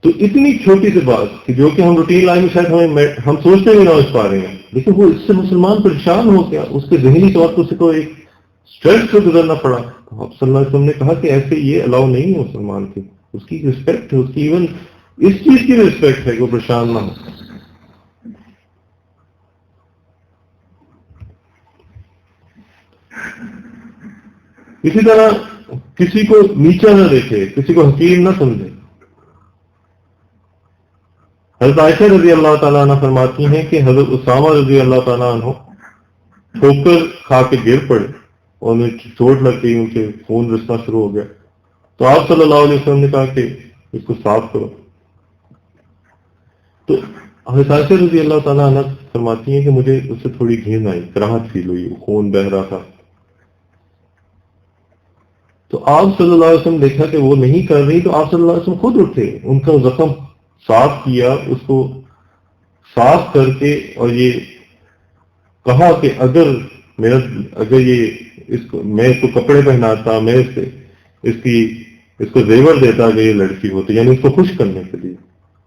تو اتنی چھوٹی سی بات کہ جو کہ ہم روٹین لائف میں شاید ہم سوچتے بھی نہ اس پا رہے ہیں، لیکن وہ اس سے مسلمان پریشان ہو گیا، اس کے ذہنی طور پر اسے کو ایک اسٹریس سے گزرنا پڑا. آپ صلی اللہ علیہ وسلم نے کہا کہ ایسے یہ الاؤ نہیں ہے مسلمان کی، اس کی رسپیکٹ ہے، اس کی ایون اس چیز کی رسپیکٹ ہے کہ وہ پریشان نہ ہو. اسی طرح کسی کو نیچا نہ دیکھے، کسی کو حقیر نہ سمجھے. حضرت عائشہ رضی اللہ تعالیٰ عنہ فرماتی ہیں کہ حضرت اسامہ رضی اللہ تعالیٰ عنہ ٹھوکر کھا کے گر پڑے اور انہیں چوٹ لگ گئی، ان کے خون رسنا شروع ہو گیا. تو آپ صلی اللہ علیہ وسلم نے کہا کہ اس کو صاف کرو. تو حضرت عائشہ رضی اللہ تعالیٰ عنہ فرماتی ہیں کہ مجھے اس سے تھوڑی گھن آئی، کراہٹ فیل ہوئی، خون بہہ رہا تھا. تو آپ صلی اللہ علیہ وسلم دیکھا کہ وہ نہیں کر رہی، تو آپ صلی اللہ علیہ وسلم خود اٹھے، ان کا زخم صاف کیا، اس کو صاف کر کے، اور یہ کہا کہ اگر یہ میں اس کو کپڑے پہناتا، میں اس کو زیور دیتا کہ یہ لڑکی ہوتی، یعنی اس کو خوش کرنے کے لیے.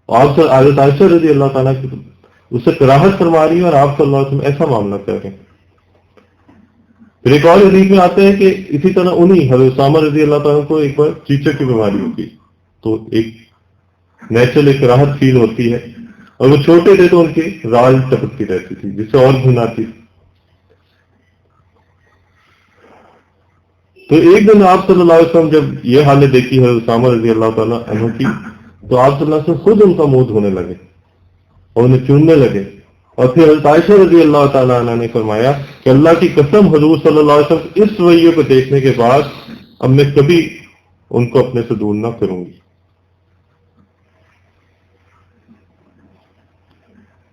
آپ حضرت عائشہ رضی اللہ تعالیٰ کی اس سے کراہت فرما رہی ہے اور آپ صلی اللہ علیہ وسلم ایسا معاملہ کر رہے ہیں. پھر ایک اور حدیث میں آتا ہے کہ اسی طرح انہی حضرت اسامہ رضی اللہ تعالیٰ کو ایک بار چیچک کی بیماری ہوتی، تو ایک نیچرل ایک راحت فیل ہوتی ہے، اور وہ چھوٹے تھے تو ان کی رال ٹپکتی رہتی تھی جس سے اور گھن آتی. تو ایک دن آپ صلی اللہ علیہ وسلم جب یہ حالت دیکھی ہے اسامہ رضی اللہ تعالیٰ عنہ کی، تو آپ صلی اللہ علیہ وسلم خود ان کا منہ دھونے لگے اور انہیں چوننے لگے. اور پھر حضرت عائشہ رضی اللہ تعالیٰ عنہ نے فرمایا کہ اللہ کی قسم حضور صلی اللہ علیہ وسلم اس رویے کو دیکھنے کے بعد اب میں کبھی ان کو اپنے سے دور نہ کروں گی.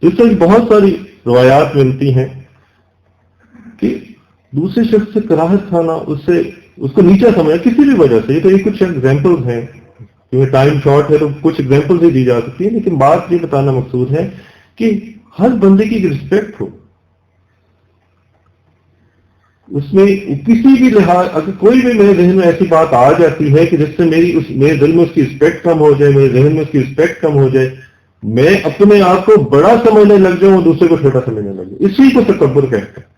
اس سے بہت ساری روایات ملتی ہیں کہ دوسرے شخص سے کراہت کھانا، اس کو نیچا سمجھا کسی بھی وجہ سے. یہ تو یہ کچھ ایگزامپلز ہیں، کیونکہ ٹائم شارٹ ہے تو کچھ ایگزامپلز ہی دی جا سکتی ہیں، لیکن بات یہ بتانا مقصود ہے کہ ہر بندے کی رسپیکٹ ہو. اس میں کسی بھی لحاظ اگر کوئی بھی میرے ذہن میں ایسی بات آ جاتی ہے کہ جس سے میرے دل میں اس کی رسپیکٹ کم ہو جائے، میرے ذہن میں اس کی رسپیکٹ کم ہو جائے، میں اپنے آپ کو بڑا سمجھنے لگ جاؤں اور دوسرے کو چھوٹا سمجھنے لگ جاؤں، اسی کو تکبر کہتے ہیں.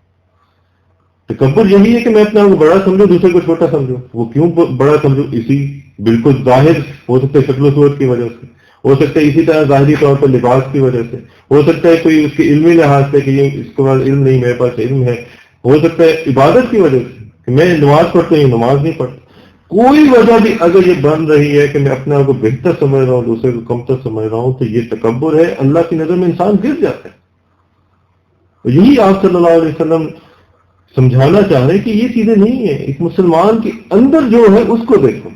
تکبر یہی ہے کہ میں اپنے آپ کو بڑا سمجھوں، دوسرے کو چھوٹا سمجھوں. وہ کیوں بڑا سمجھوں؟ اسی بالکل ظاہر ہو سکتا ہے شکل و صورت کی وجہ سے، ہو سکتا ہے اسی طرح ظاہری طور پر لباس کی وجہ سے، ہو سکتا ہے کوئی اس کے علمی لحاظ سے کہ یہ اس کے پاس علم نہیں، میرے پاس علم ہے، ہو سکتا ہے عبادت کی وجہ سے کہ میں نماز پڑھتا ہوں، نماز نہیں پڑھتا. کوئی وجہ بھی اگر یہ بن رہی ہے کہ میں اپنے آپ کو بہتر سمجھ رہا ہوں، دوسرے کو کمتر سمجھ رہا ہوں، تو یہ تکبر ہے. اللہ کی نظر میں انسان گر جاتا ہے. یہی آپ صلی اللہ علیہ وسلم سمجھانا چاہ رہے ہیں کہ یہ چیزیں نہیں ہیں. ایک مسلمان کے اندر جو ہے اس کو دیکھو.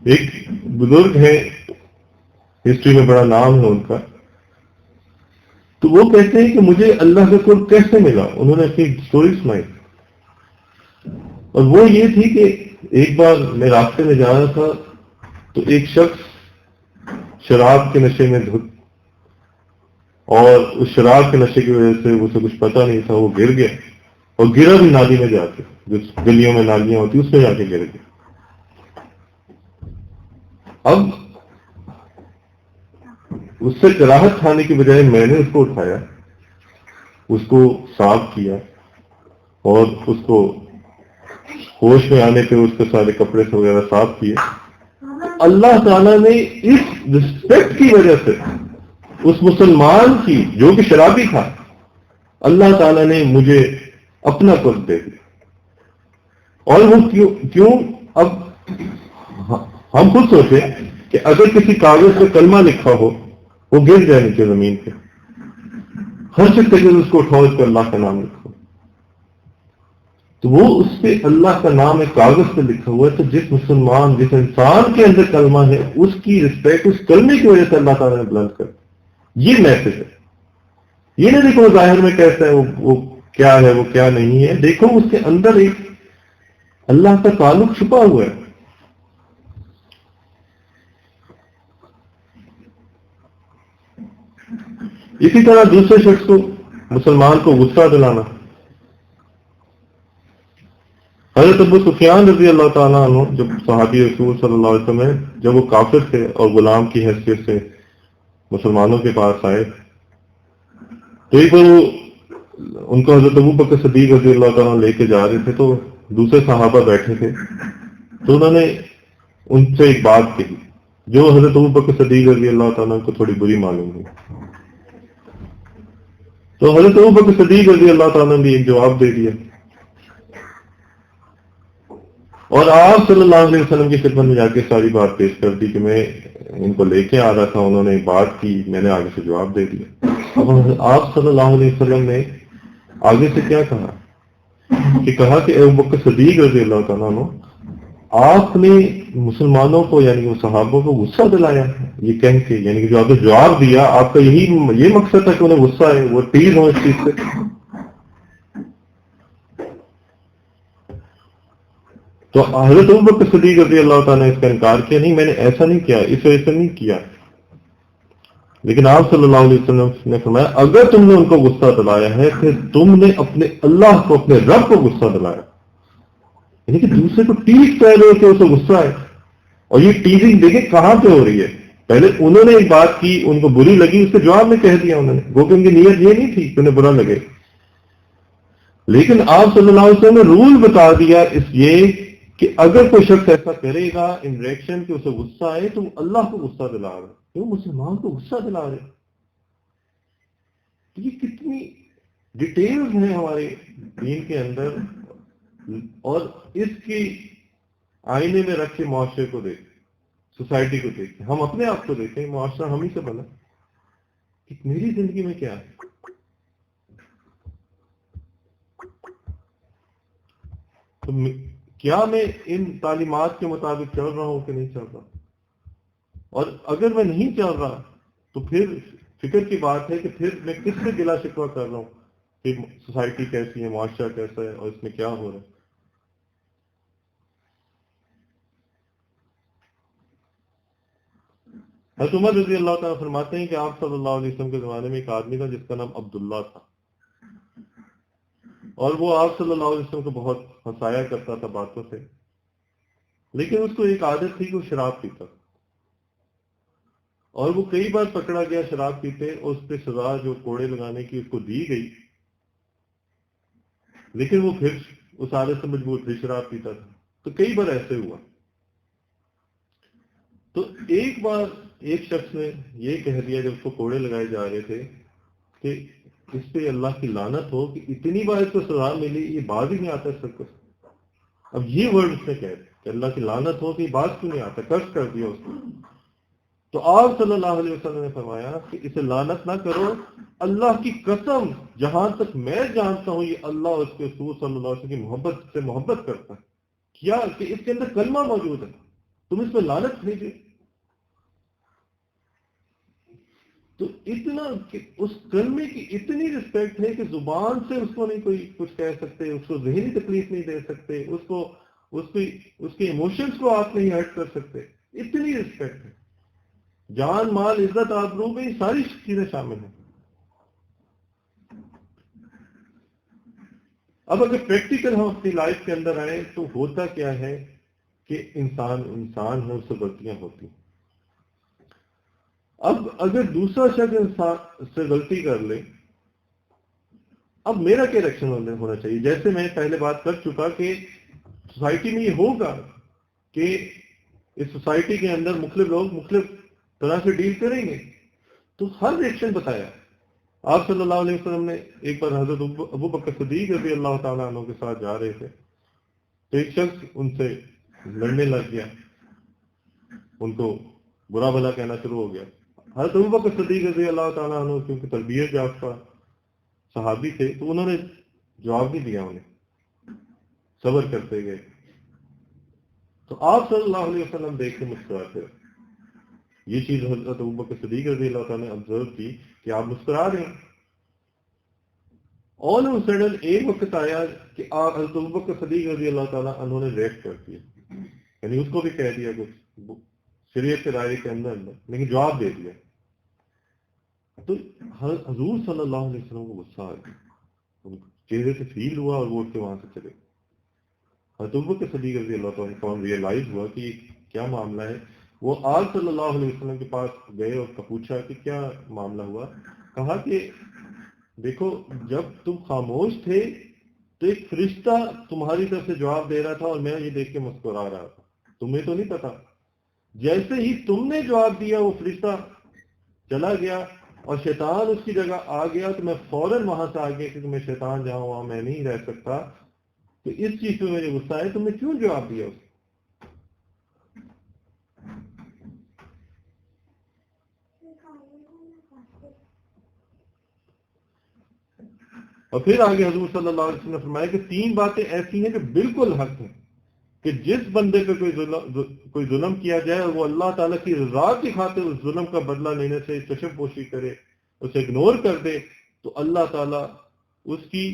ایک بزرگ ہے، ہسٹری میں بڑا نام ہے ان کا، تو وہ کہتے ہیں کہ مجھے اللہ کا قرب کیسے ملا. انہوں نے اپنی سٹوری سنائی اور وہ یہ تھی کہ ایک بار میں راستے میں جا رہا تھا تو ایک شخص شراب کے نشے میں دھت، اور اس شراب کے نشے کی وجہ سے اسے کچھ پتہ نہیں تھا، وہ گر گیا اور گرا بھی نالی میں جا کے، جو گلیوں میں نالیاں ہوتی اس میں جا کے گر گیا. اب اس سے کراہت کھانے کی بجائے میں نے اس کو اٹھایا، اس کو صاف کیا اور اس کو ہوش میں آنے پہ اس کے سارے کپڑے سے وغیرہ صاف کیے. اللہ تعالیٰ نے اس رسپیکٹ کی وجہ سے اس مسلمان کی جو کہ شرابی تھا، اللہ تعالیٰ نے مجھے اپنا قرب دے دیا. اور وہ کیوں؟ اب ہم خود سوچیں کہ اگر کسی کاغذ پہ کلمہ لکھا ہو، وہ گر جائے نیچے زمین پہ، ہر شخص کہ اس کو اٹھاؤ، اس پہ اللہ کا نام لکھو، تو وہ اس پہ اللہ کا نام ایک کاغذ پہ لکھا ہوا ہے. تو جس مسلمان، جس انسان کے اندر کلمہ ہے، اس کی رسپیکٹ اس کلمے کی وجہ سے اللہ تعالیٰ نے بلند کر. یہ میسج ہے. یہ نہیں دیکھو ظاہر میں کیسا ہے، وہ کیا ہے، وہ کیا نہیں ہے. دیکھو اس کے اندر ایک اللہ کا تعلق چھپا ہوا ہے. اسی طرح دوسرے شخص کو، مسلمان کو غصہ دلانا. حضرت ابو سفیان رضی اللہ تعالیٰ عنہ جب صحابی رسول صلی اللہ علیہ وسلم جب وہ کافر تھے اور غلام کی حیثیت سے مسلمانوں کے پاس آئے، تو ایک بار ان کو حضرت ابو بکر صدیق رضی اللہ تعالیٰ لے کے جا رہے تھے، تو دوسرے صحابہ بیٹھے تھے، تو انہوں نے ان سے ایک بات کہی جو حضرت ابو بکر صدیق رضی اللہ تعالیٰ کو تھوڑی بری معلوم ہوئی. تو حضرت ابو بکر صدیق رضی اللہ تعالیٰ نے ایک جواب دے دیا، اور آپ صلی اللہ علیہ وسلم کی خدمت میں جا کے ساری بات پیش کر دی کہ میں ان کو لے کے آ رہا تھا، انہوں نے بات کی، میں نے آگے سے جواب دے دیا. اب آپ صلی اللہ علیہ وسلم نے آگے سے کیا کہا کہ کہا کہ ابو بکر صدیق رضی اللہ تعالیٰ عنہ، آپ نے مسلمانوں کو یعنی وہ صحابوں کو غصہ دلایا، یہ کہہ کے، یعنی کہ جو آپ نے جواب دیا، آپ کا یہ مقصد تھا کہ انہیں غصہ ہے، وہ تیز ہو اس چیز سے. تو حضرت ابو بکر صدیق رضی اللہ تعالیٰ نے اس کا انکار کیا، نہیں میں نے ایسا نہیں کیا، اس وجہ سے نہیں کیا. لیکن آپ صلی اللہ علیہ وسلم نے فرمایا اگر تم نے ان کو غصہ دلایا ہے پھر تم نے اپنے اللہ کو، اپنے رب کو غصہ دلایا. یعنی کہ دوسرے کو ٹیز کہہ رہے ہو کہ اسے غصہ ہے. اور یہ ٹیزنگ دیکھیں کہاں پہ ہو رہی ہے. پہلے انہوں نے ایک بات کی، ان کو بری لگی، اس کے جواب میں کہہ دیا انہوں نے، وہ کہ ان کی نیت یہ نہیں تھی کہ انہیں برا لگے. لیکن آپ صلی اللہ علیہ وسلم نے رول بتا دیا اس یہ کہ اگر کوئی شخص ایسا کرے گا ان ریئیکشن کہ اسے غصہ آئے، تم اللہ کو غصہ دلا رہے، کیوں مسلمان کو غصہ دلا رہے. یہ کتنی ڈیٹیلز ہیں ہمارے دین کے اندر، اور اس کی آئینے میں رکھ کے معاشرے کو دیکھیں، سوسائٹی کو دیکھیں، ہم اپنے آپ کو دیکھیں، معاشرہ ہم ہی سے بنا کہ میری زندگی میں کیا ہے. تو کیا میں ان تعلیمات کے مطابق چل رہا ہوں کہ نہیں چل رہا؟ اور اگر میں نہیں چل رہا تو پھر فکر کی بات ہے کہ پھر میں کس سے گلا شکوہ کر رہا ہوں کہ سوسائٹی کیسی ہے، معاشرہ کیسا ہے، اور اس میں کیا ہو رہا ہے. حضرت عمر رضی اللہ تعالیٰ فرماتے ہیں کہ آپ صلی اللہ علیہ وسلم کے زمانے میں ایک آدمی تھا جس کا نام عبداللہ تھا، اور وہ آپ صلی اللہ علیہ وسلم کو بہت ہنسایا کرتا تھا باتوں سے، لیکن اس کو ایک عادت تھی کہ وہ شراب پیتا، اور وہ کئی بار پکڑا گیا شراب پیتے، اور اس پہ سزا جو کوڑے لگانے کی اس کو دی گئی، لیکن وہ پھر اس عادت سے مجبور پھر شراب پیتا تھا. تو کئی بار ایسے ہوا. تو ایک بار ایک شخص نے یہ کہہ دیا جب اس کو کوڑے لگائے جا رہے تھے کہ اس پہ اللہ کی لعنت ہو کہ اتنی بار اس کو سزا ملی، یہ بات ہی نہیں آتا اس کو. اب یہ ورڈ اس نے کہہ دیا کہ اللہ کی لعنت ہو کہ یہ بات کیوں نہیں آتا، قرض کر دیا اس کو. تو آپ صلی اللہ علیہ وسلم نے فرمایا کہ اسے لعنت نہ کرو، اللہ کی قسم جہاں تک میں جانتا ہوں یہ اللہ اور اس کے رسول صلی اللہ علیہ وسلم کی محبت سے محبت کرتا ہے. کیا کہ اس کے اندر کلمہ موجود ہے، تم اس پہ لعنت بھیجے. تو اتنا کہ اس کلمے کی اتنی رسپیکٹ ہے کہ زبان سے اس کو نہیں کوئی کچھ کہہ سکتے، اس کو ذہنی تکلیف نہیں دے سکتے، اس کے ایموشنز کو آپ نہیں ہرٹ کر سکتے، اتنی رسپیکٹ ہے. جان، مال، عزت، آبرو میں یہ ساری چیزیں شامل ہیں. اب اگر پریکٹیکل ہم اپنی لائف کے اندر آئیں تو ہوتا کیا ہے کہ انسان ہے، اس سے غلطیاں ہوتی ہیں. اب اگر دوسرا شخص انسان سے غلطی کر لے، اب میرا کیا ریئیکشن ہونا چاہیے؟ جیسے میں پہلے بات کر چکا کہ سوسائٹی میں یہ ہوگا کہ اس سوسائٹی کے اندر مختلف لوگ مختلف طرح سے ڈیل کریں گے، تو ہر ریئیکشن بتایا. آپ صلی اللہ علیہ وسلم نے ایک بار حضرت ابو بکر صدیق رضی اللہ تعالیٰ عنہ کے ساتھ جا رہے تھے، تو ایک شخص ان سے لڑنے لگ گیا، ان کو برا بھلا کہنا شروع ہو گیا. حضرت ابو بکر صدیق رضی اللہ تعالیٰ عنہ کیونکہ تربیت یافتہ صحابی تھے، تو انہوں نے جواب نہیں دیا، انہیں صبر کرتے گئے. تو آپ صلی اللہ علیہ وسلم دیکھ کے مسکراتے رہے. یہ چیز حضرت ابو بکر صدیق رضی اللہ تعالیٰ نے آبزرو کی کہ آپ مسکرا رہے ہیں. آل آف سڈن ایک وقت آیا کہ حضرت ابو بکر صدیق رضی اللہ تعالیٰ انہوں نے ریئیکٹ کر دیا، یعنی اس کو بھی کہہ دیا کچھ شریعت کے دائرے کے اندر، لیکن جواب دے دیا. تو حضور صلی اللہ علیہ وسلم کو غصہ آ گیا، چہرے سے فیل ہوا اور وہ اٹھ کے وہاں سے چلے. حضرت ابو بکر صدیق رضی اللہ تعالیٰ کو ریئلائز ہوا کہ یہ کیا معاملہ ہے. وہ آپ صلی اللہ علیہ وسلم کے پاس گئے اور پوچھا کہ کیا معاملہ ہوا. کہا کہ دیکھو، جب تم خاموش تھے تو ایک فرشتہ تمہاری طرف سے جواب دے رہا تھا اور میں یہ دیکھ کے مسکرا رہا تھا، تمہیں تو نہیں پتا. جیسے ہی تم نے جواب دیا وہ فرشتہ چلا گیا اور شیطان اس کی جگہ آ گیا، تو میں فوراً وہاں سے آ گیا کیونکہ میں شیطان جہاں وہاں میں نہیں رہ سکتا. تو اس چیز پہ مجھے غصہ ہے، تم نے کیوں جواب دیا اس کو؟ اور پھر آگے حضور صلی اللہ علیہ وسلم نے فرمایا کہ 3 باتیں ایسی ہیں جو بالکل حق ہیں کہ جس بندے پہ کوئی ظلم کیا جائے اور وہ اللہ تعالیٰ کی رضا کی خاطر اس ظلم کا بدلہ لینے سے چشم پوشی کرے، اسے اگنور کر دے، تو اللہ تعالیٰ اس کی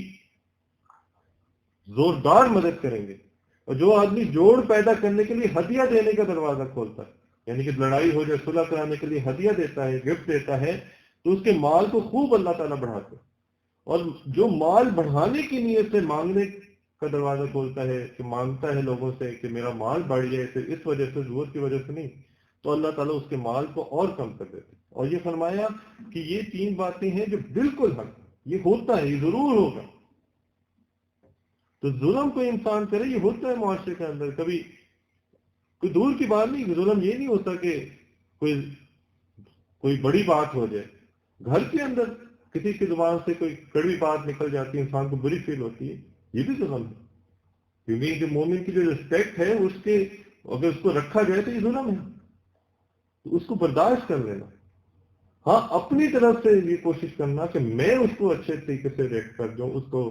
زوردار مدد کریں گے. اور جو آدمی جوڑ پیدا کرنے کے لیے ہدیہ دینے کا دروازہ کھولتا ہے، یعنی کہ لڑائی ہو جائے صلح کرانے کے لیے ہدیہ دیتا ہے، گفٹ دیتا ہے، تو اس کے مال کو خوب اللہ تعالیٰ بڑھاتا ہے. اور جو مال بڑھانے کی نیت سے مانگنے کا دروازہ کھولتا ہے، کہ مانگتا ہے لوگوں سے کہ میرا مال بڑھ جائے، صرف اس وجہ سے، ضرورت کی وجہ سے نہیں، تو اللہ تعالیٰ اس کے مال کو اور کم کر دیتے. اور یہ فرمایا کہ یہ 3 باتیں ہیں جو بالکل حق، یہ ہوتا ہے، یہ ضرور ہوگا. تو ظلم کوئی انسان کرے، یہ ہوتا ہے معاشرے کے اندر. کبھی کوئی دور کی بات نہیں، ظلم یہ نہیں ہوتا کہ کوئی بڑی بات ہو جائے. گھر کے اندر کسی کی زبان سے کوئی کڑوی بات نکل جاتی ہے، انسان کو بری فیل ہوتی ہے، یہ بھی ظلم ہے، کیونکہ جو مومن کی جو رسپیکٹ ہے اس کے اگر اس کو رکھا جائے تو یہ ظلم ہے، تو اس کو برداشت کر لینا. ہاں اپنی طرف سے یہ کوشش کرنا کہ میں اس کو اچھے طریقے سے ریئیکٹ کر دوں، اس کو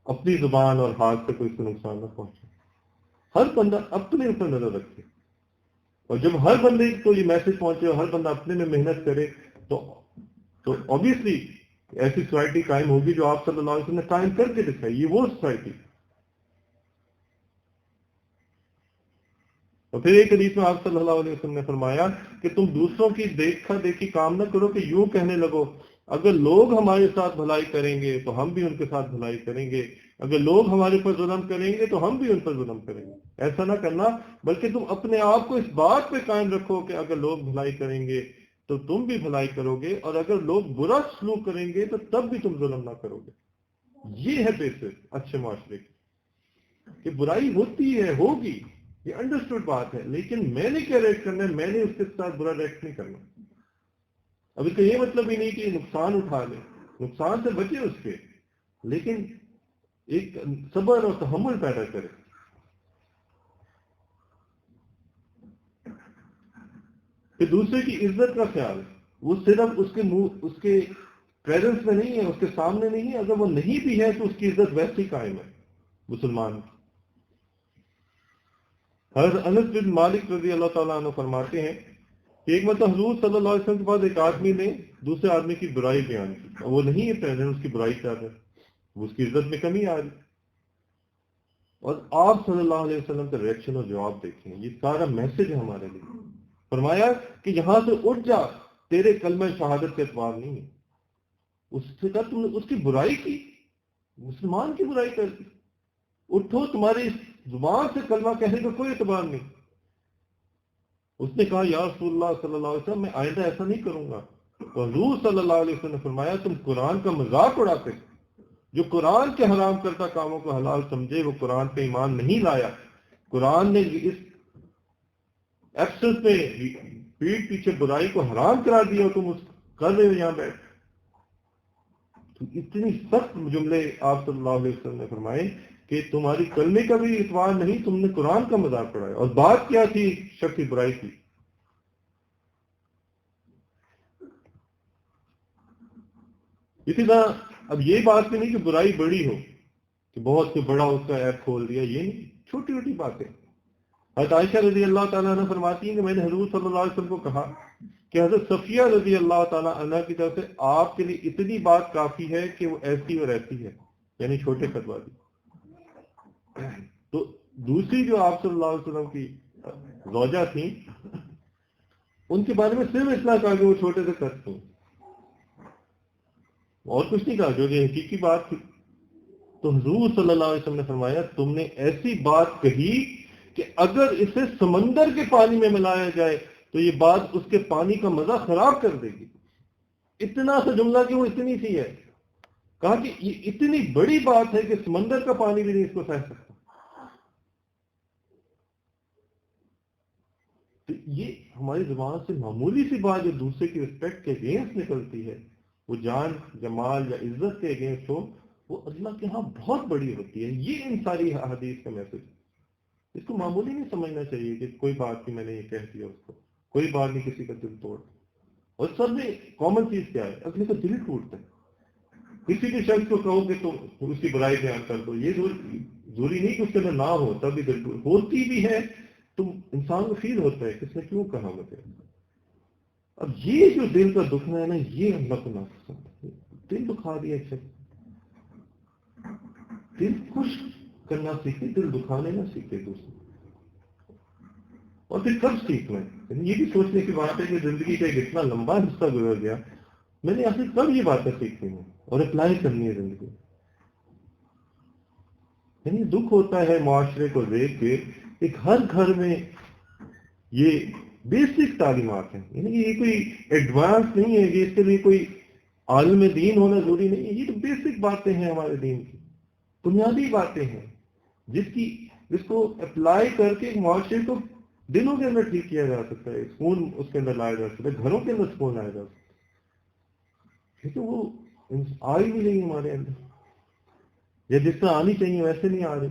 اپنی زبان اور ہاتھ سے کوئی نقصان نہ پہنچے. ہر بندہ اپنے اوپر نظر رکھے، اور جب ہر بندے کو یہ میسج پہنچے اور ہر بندہ اپنے میں محنت کرے تو obviously ایسی سوسائٹی قائم ہوگی جو آپ صلی اللہ علیہ وسلم نے قائم کر کے دکھائی. یہ وہ سوسائٹی. اور پھر ایک حدیث میں آپ صلی اللہ علیہ وسلم نے فرمایا کہ تم دوسروں کی دیکھا دیکھی کام نہ کرو کہ یوں کہنے لگو اگر لوگ ہمارے ساتھ بھلائی کریں گے تو ہم بھی ان کے ساتھ بھلائی کریں گے، اگر لوگ ہمارے پر ظلم کریں گے تو ہم بھی ان پر ظلم کریں گے. ایسا نہ کرنا، بلکہ تم اپنے آپ کو اس بات پہ قائم رکھو کہ اگر لوگ بھلائی کریں گے تو تم بھی بھلائی کرو گے، اور اگر لوگ برا سلوک کریں گے تو تب بھی تم ظلم نہ کرو گے. یہ ہے بیسس اچھے معاشرے کی، کہ برائی ہوتی ہے، ہوگی، یہ انڈرسٹوڈ بات ہے، لیکن میں نے کیا ریئیکٹ کرنا ہے، میں نے اس کے ساتھ برا ریئیکٹ نہیں کرنا. اب اس کا یہ مطلب ہی نہیں کہ نقصان اٹھا لے، نقصان سے بچے اس کے، لیکن ایک صبر اور تحمل پیدا کرے. کہ دوسرے کی عزت کا خیال، وہ صرف اس کے منہ، اس کے پریزنس میں نہیں ہے، اس کے سامنے نہیں ہے، اگر وہ نہیں بھی ہے تو اس کی عزت ویسے ہی قائم ہے مسلمان کی. حضرت انس بن مالک رضی اللہ تعالیٰ عنہ فرماتے ہیں کہ ایک مرتبہ حضور صلی اللہ علیہ وسلم کے پاس ایک آدمی نے دوسرے آدمی کی برائی بیان کی، اور وہ نہیں ہے پریزنٹ، اس کی برائی کر رہے، وہ اس کی عزت میں کمی آ رہی. اور آپ صلی اللہ علیہ وسلم کا ریئیکشن اور جواب دیکھیں، یہ سارا میسج ہے ہمارے لیے. فرمایا کہ یہاں سے اٹھ جا، تیرے کلمہ شہادت کے اعتبار نہیں ہے. اس سے کہا تم نے اس کی برائی کی، مسلمان کی برائی کر دی، اٹھو، تمہاری اس زبان سے کلمہ کہنے کا کوئی اعتبار نہیں. اس نے کہا یا رسول اللہ صلی اللہ علیہ وسلم میں آئندہ ایسا نہیں کروں گا. تو حضور صلی اللہ علیہ وسلم نے فرمایا تم قرآن کا مذاق اڑاتے، جو قرآن کے حرام کرتا کاموں کو حلال سمجھے وہ قرآن پہ ایمان نہیں لایا. قرآن نے اس ایبسنس میں پیٹ پیچھے برائی کو حرام کرا دیا اور تم اس کر رہے ہو یہاں بیٹھ. تو اتنی سخت جملے آپ صلی اللہ علیہ وسلم نے فرمائے کہ تمہاری کلمے کا بھی اعتبار نہیں، تم نے قرآن کا مذاق اڑایا. اور بات کیا تھی؟ شخص کی برائی کی. اسی طرح اب یہ بات بھی نہیں کہ برائی بڑی ہو، کہ بہت سے بڑا اس کا ایپ کھول دیا، یہ نہیں، چھوٹی چھوٹی باتیں. حضرت عائشہ رضی اللہ تعالیٰ عنہ فرماتی ہیں کہ میں نے حضور صلی اللہ علیہ وسلم کو کہا کہ حضرت صفیہ رضی اللہ تعالیٰ عنہ کی طرف سے آپ کے لیے اتنی بات کافی ہے کہ وہ ایسی اور ایسی ہے، یعنی چھوٹے فتویٰ دی. تو دوسری جو آپ صلی اللہ علیہ وسلم کی زوجہ تھیں، ان کے بارے میں صرف اتنا کہا کہ وہ چھوٹے سے کرتی ہیں، اور کچھ نہیں کہا، جو کہ حقیقی بات تھی. تو حضور صلی اللہ علیہ وسلم نے فرمایا تم نے ایسی بات کہی کہ اگر اسے سمندر کے پانی میں ملایا جائے تو یہ بات اس کے پانی کا مزہ خراب کر دے گی. اتنا سا جملہ کہ وہ اتنی سی ہے. کہا کہ یہ اتنی بڑی بات ہے کہ سمندر کا پانی بھی نہیں اس کو سہ سکتا. تو یہ ہماری زبان سے معمولی سی بات جو دوسرے کی رسپیکٹ کے اگینسٹ نکلتی ہے، وہ جان، جمال یا عزت کے اگینسٹ ہو، وہ اللہ کے ہاں بہت بڑی ہوتی ہے. یہ ان ساری حدیث کا میسج. اس کو معمولی نہیں سمجھنا چاہیے کہ کوئی بات کی میں نے یہ کہہ دیا، اس کو کوئی بات نہیں کسی کا دل توڑ. اور سب میں کامن چیز کیا ہے؟ اگلے کا دل ٹوٹتا ہے. کسی بھی شخص کو کہو کہ تم اس کی برائی بیان کر دو، یہ ضروری نہیں کہ اس کے اندر نہ ہو، تب بھی دل ٹوٹ ہوتی بھی ہے. تم انسان کو فیل ہوتا ہے کس نے کیوں کہا مجھے. اب یہ جو دل کا دکھنا ہے نا، یہ اللہ کو ناپسند ہے. دل دکھا دیا شخص. دل خوش کرنا سیکھے، دل دکھانے نہ سیکھے دوسرے. اور پھر کب سیکھنا ہے؟ یہ بھی سوچنے کی بات ہے کہ زندگی کا ایک اتنا لمبا حصہ گزر گیا، میں نے آخر کب یہ باتیں سیکھنی ہیں اور اپلائی کرنی ہے زندگی. یعنی دکھ ہوتا ہے معاشرے کو دیکھ کے، ایک ہر گھر میں یہ بیسک تعلیمات ہیں. یعنی کہ یہ کوئی ایڈوانس نہیں ہے، کہ اس کے لیے کوئی عالم دین ہونا ضروری نہیں ہے. یہ تو بیسک باتیں ہیں ہمارے دین کی، بنیادی باتیں ہیں جس کو اپلائی کر کے معاشرے کو دلوں کے اندر ٹھیک کیا جا سکتا ہے، سکون اس کے اندر لایا جا سکتا ہے، گھروں کے اندر سکون لایا جا سکتا ہے. کیونکہ وہ آئی بھی نہیں ہمارے اندر، یا جس طرح آنی چاہیے ویسے نہیں آ رہی۔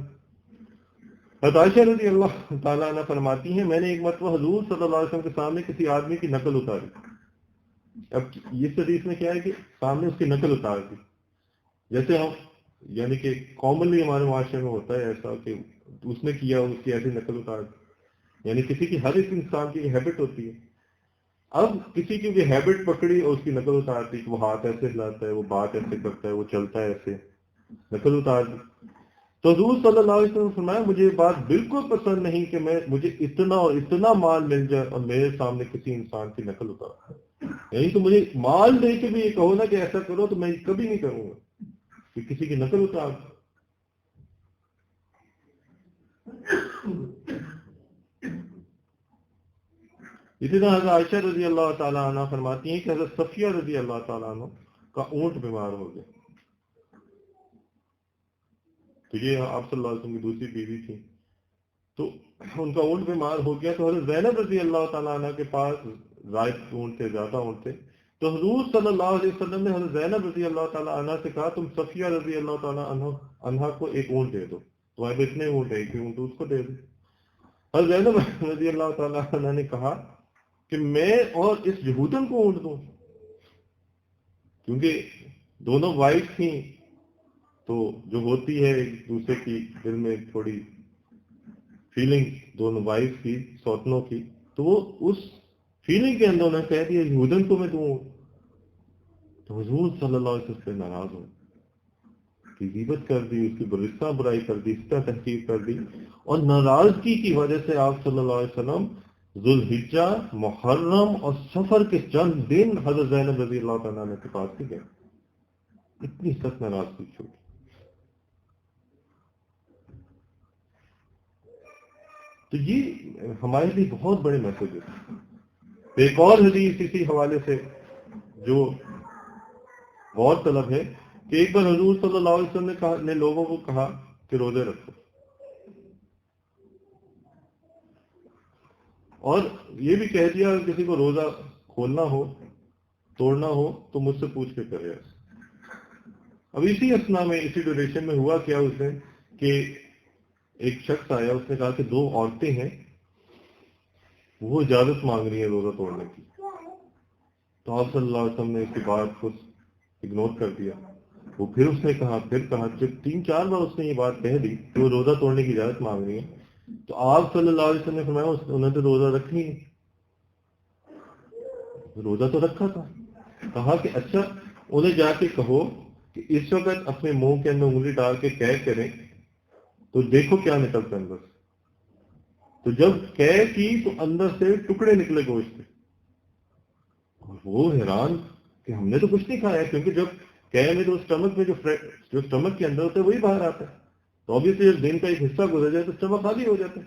حضرت عائشہ رضی اللہ تعالیٰ عنہ فرماتی ہیں میں نے ایک مرتبہ حضور صلی اللہ علیہ وسلم کے سامنے کسی آدمی کی نقل اتاری۔ اب اس حدیث میں کیا ہے کہ سامنے اس کی نقل اتار دی، جیسے ہم یعنی کہ کامنلی ہمارے معاشرے میں ہوتا ہے ایسا کہ اس نے کیا اس کی ایسی نقل اتار دی، یعنی کسی کی ہر ایک انسان کی ہیبٹ ہوتی ہے۔ اب کسی کی بھی ہیبٹ پکڑی اور اس کی نقل اتار دی کہ وہ ہاتھ ایسے ہلاتا ہے، وہ بات ایسے کرتا ہے، وہ چلتا ہے ایسے، نقل اتار دی۔ تو حضور صلی اللہ علیہ وسلم نے فرمایا مجھے یہ بات بالکل پسند نہیں کہ مجھے اتنا اور اتنا مال مل جائے اور میرے سامنے کسی انسان کی نقل اتار، یعنی تو مجھے مال دے کے بھی یہ کہو نا کہ ایسا کرو تو میں کبھی نہیں کروں گا کہ کسی کی نقل اتار۔ اسی طرح حضرت عائشہ رضی اللہ تعالیٰ عنہ فرماتی ہیں کہ حضرت صفیہ رضی اللہ تعالیٰ عنہ کا اونٹ بیمار ہو گیا، تو یہ آپ صلی اللہ علیہ وسلم کی دوسری بیوی تھی، تو ان کا اونٹ بیمار ہو گیا، تو حضرت زینب رضی اللہ تعالیٰ عنہ کے پاس زائد اونٹ تھے، زیادہ اونٹ تھے، تو حضور صلی اللہ علیہ وسلم نے حضرت زینب رضی اللہ تعالیٰ عنہ سے کہا تم صفیہ رضی اللہ تعالیٰ عنہ کو ایک اونٹ دے دو، تمہارے اتنے اونٹ ہے کہ اونٹ اس کو دے دو۔ حضرت زینب رضی اللہ تعالیٰ عنہ نے کہا کہ میں اور اس یہودن کو اونٹ دوں، کیونکہ دونوں وائف تھیں، تو جو ہوتی ہے ایک دوسرے کی دل میں تھوڑی فیلنگ دونوں وائف کی سوتنوں کی، تو وہ اس فیلنگ کے اندر انہوں نے کہہ دیا یہودن کو میں دوں، تو حضور صلی اللہ علیہ وسلم سے ناراض ہو، کی غیبت کر دی، اس کی برسہ برائی کر دی، اس طرح تحقیر کر دی، اور ناراضگی کی وجہ سے آپ صلی اللہ علیہ وسلم ذوالحجہ، محرم اور سفر کے چند دن حضرت زینب رضی اللہ تعالیٰ عنہ کے پاس سے گئے، اتنی سخت ناراضگی چھوٹی۔ تو یہ ہمارے لیے بہت بڑے میسج ہے۔ ایک اور حدیث اسی حوالے سے جو غور طلب ہے کہ ایک بار حضور صلی اللہ علیہ وسلم نے لوگوں کو کہا کہ روزے رکھو، اور یہ بھی کہہ دیا کہ کسی کو روزہ کھولنا ہو توڑنا ہو تو مجھ سے پوچھ کے کرے۔ اب اسی اسنا میں اسی ڈیوریشن میں ہوا کیا اس نے کہ ایک شخص آیا، اس نے کہا کہ دو عورتیں ہیں وہ اجازت مانگ رہی ہیں روزہ توڑنے کی، تو آپ صلی اللہ علیہ وسلم نے اس کی بات کو اگنور کر دیا۔ وہ پھر اس نے کہا جب 3-4 بار اس نے یہ بات کہہ دی کہ وہ روزہ توڑنے کی اجازت مانگ رہی ہیں، تو آپ صلی اللہ علیہ وسلم نے فرمایا انہوں نے تو روزہ رکھی نہیں، روزہ تو رکھا تھا۔ کہا کہ اچھا انہیں جا کے کہو کہ اس وقت اپنے منہ کے اندر انگلی ڈال کے قے کریں تو دیکھو کیا نکلتا ہے اندر سے۔ تو جب قے کی تو اندر سے ٹکڑے نکلے گوشت کے، اور وہ حیران کہ ہم نے تو کچھ نہیں کھایا، کیونکہ جب قے میں تو اسٹمک میں جو اسٹمک کے اندر ہوتا ہے وہی باہر آتا ہے، تو obviously جب دن کا ایک حصہ گزر جائے تو اسٹمک خالی ہو جاتا ہے،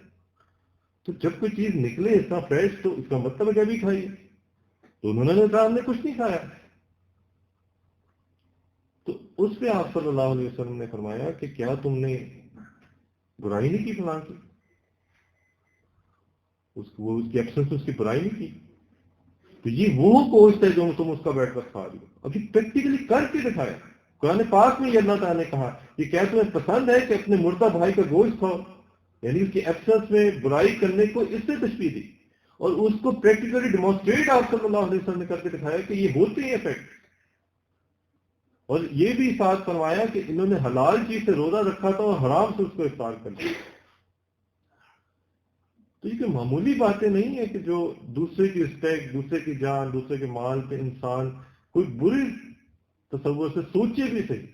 تو جب کوئی چیز نکلے اتنا فریش تو اس کا مطلب ہے کہ ابھی کھائیے، تو انہوں نے کہا ہم نے کچھ نہیں کھایا۔ تو اس پہ آپ صلی اللہ علیہ وسلم نے فرمایا کہ کیا تم نے برائی نہیں کی فلاں کی، اس کی ایبسنس اس کی برائی نہیں کی، تو یہ وہ گوشت ہے جو تم اس کا بیٹھ کر کھا رہی ہو۔ ابھی پریکٹیکلی کر کے دکھایا، قرآن پاک میں یہ اللہ تعالیٰ نے کہا کہ کیا تمہیں پسند ہے کہ اپنے مردہ بھائی کا گوشت کھاؤ، یعنی اس کی ایبسنس میں برائی کرنے کو اس سے تشبیہ دی، اور اس کو پریکٹیکلی ڈیمونسٹریٹ آپ صلی اللہ علیہ وسلم نے کر کے دکھایا کہ یہ ہوتے ہیں افیکٹ، اور یہ بھی ساتھ فرمایا کہ انہوں نے حلال چیز سے روزہ رکھا تھا اور حرام سے اس کو افطار کر دیا۔ تو یہ کوئی معمولی باتیں نہیں ہے کہ جو دوسرے کی رسپیکٹ، دوسرے کی جان، دوسرے کے مال پہ انسان کوئی بری تصور سے سوچے بھی صحیح،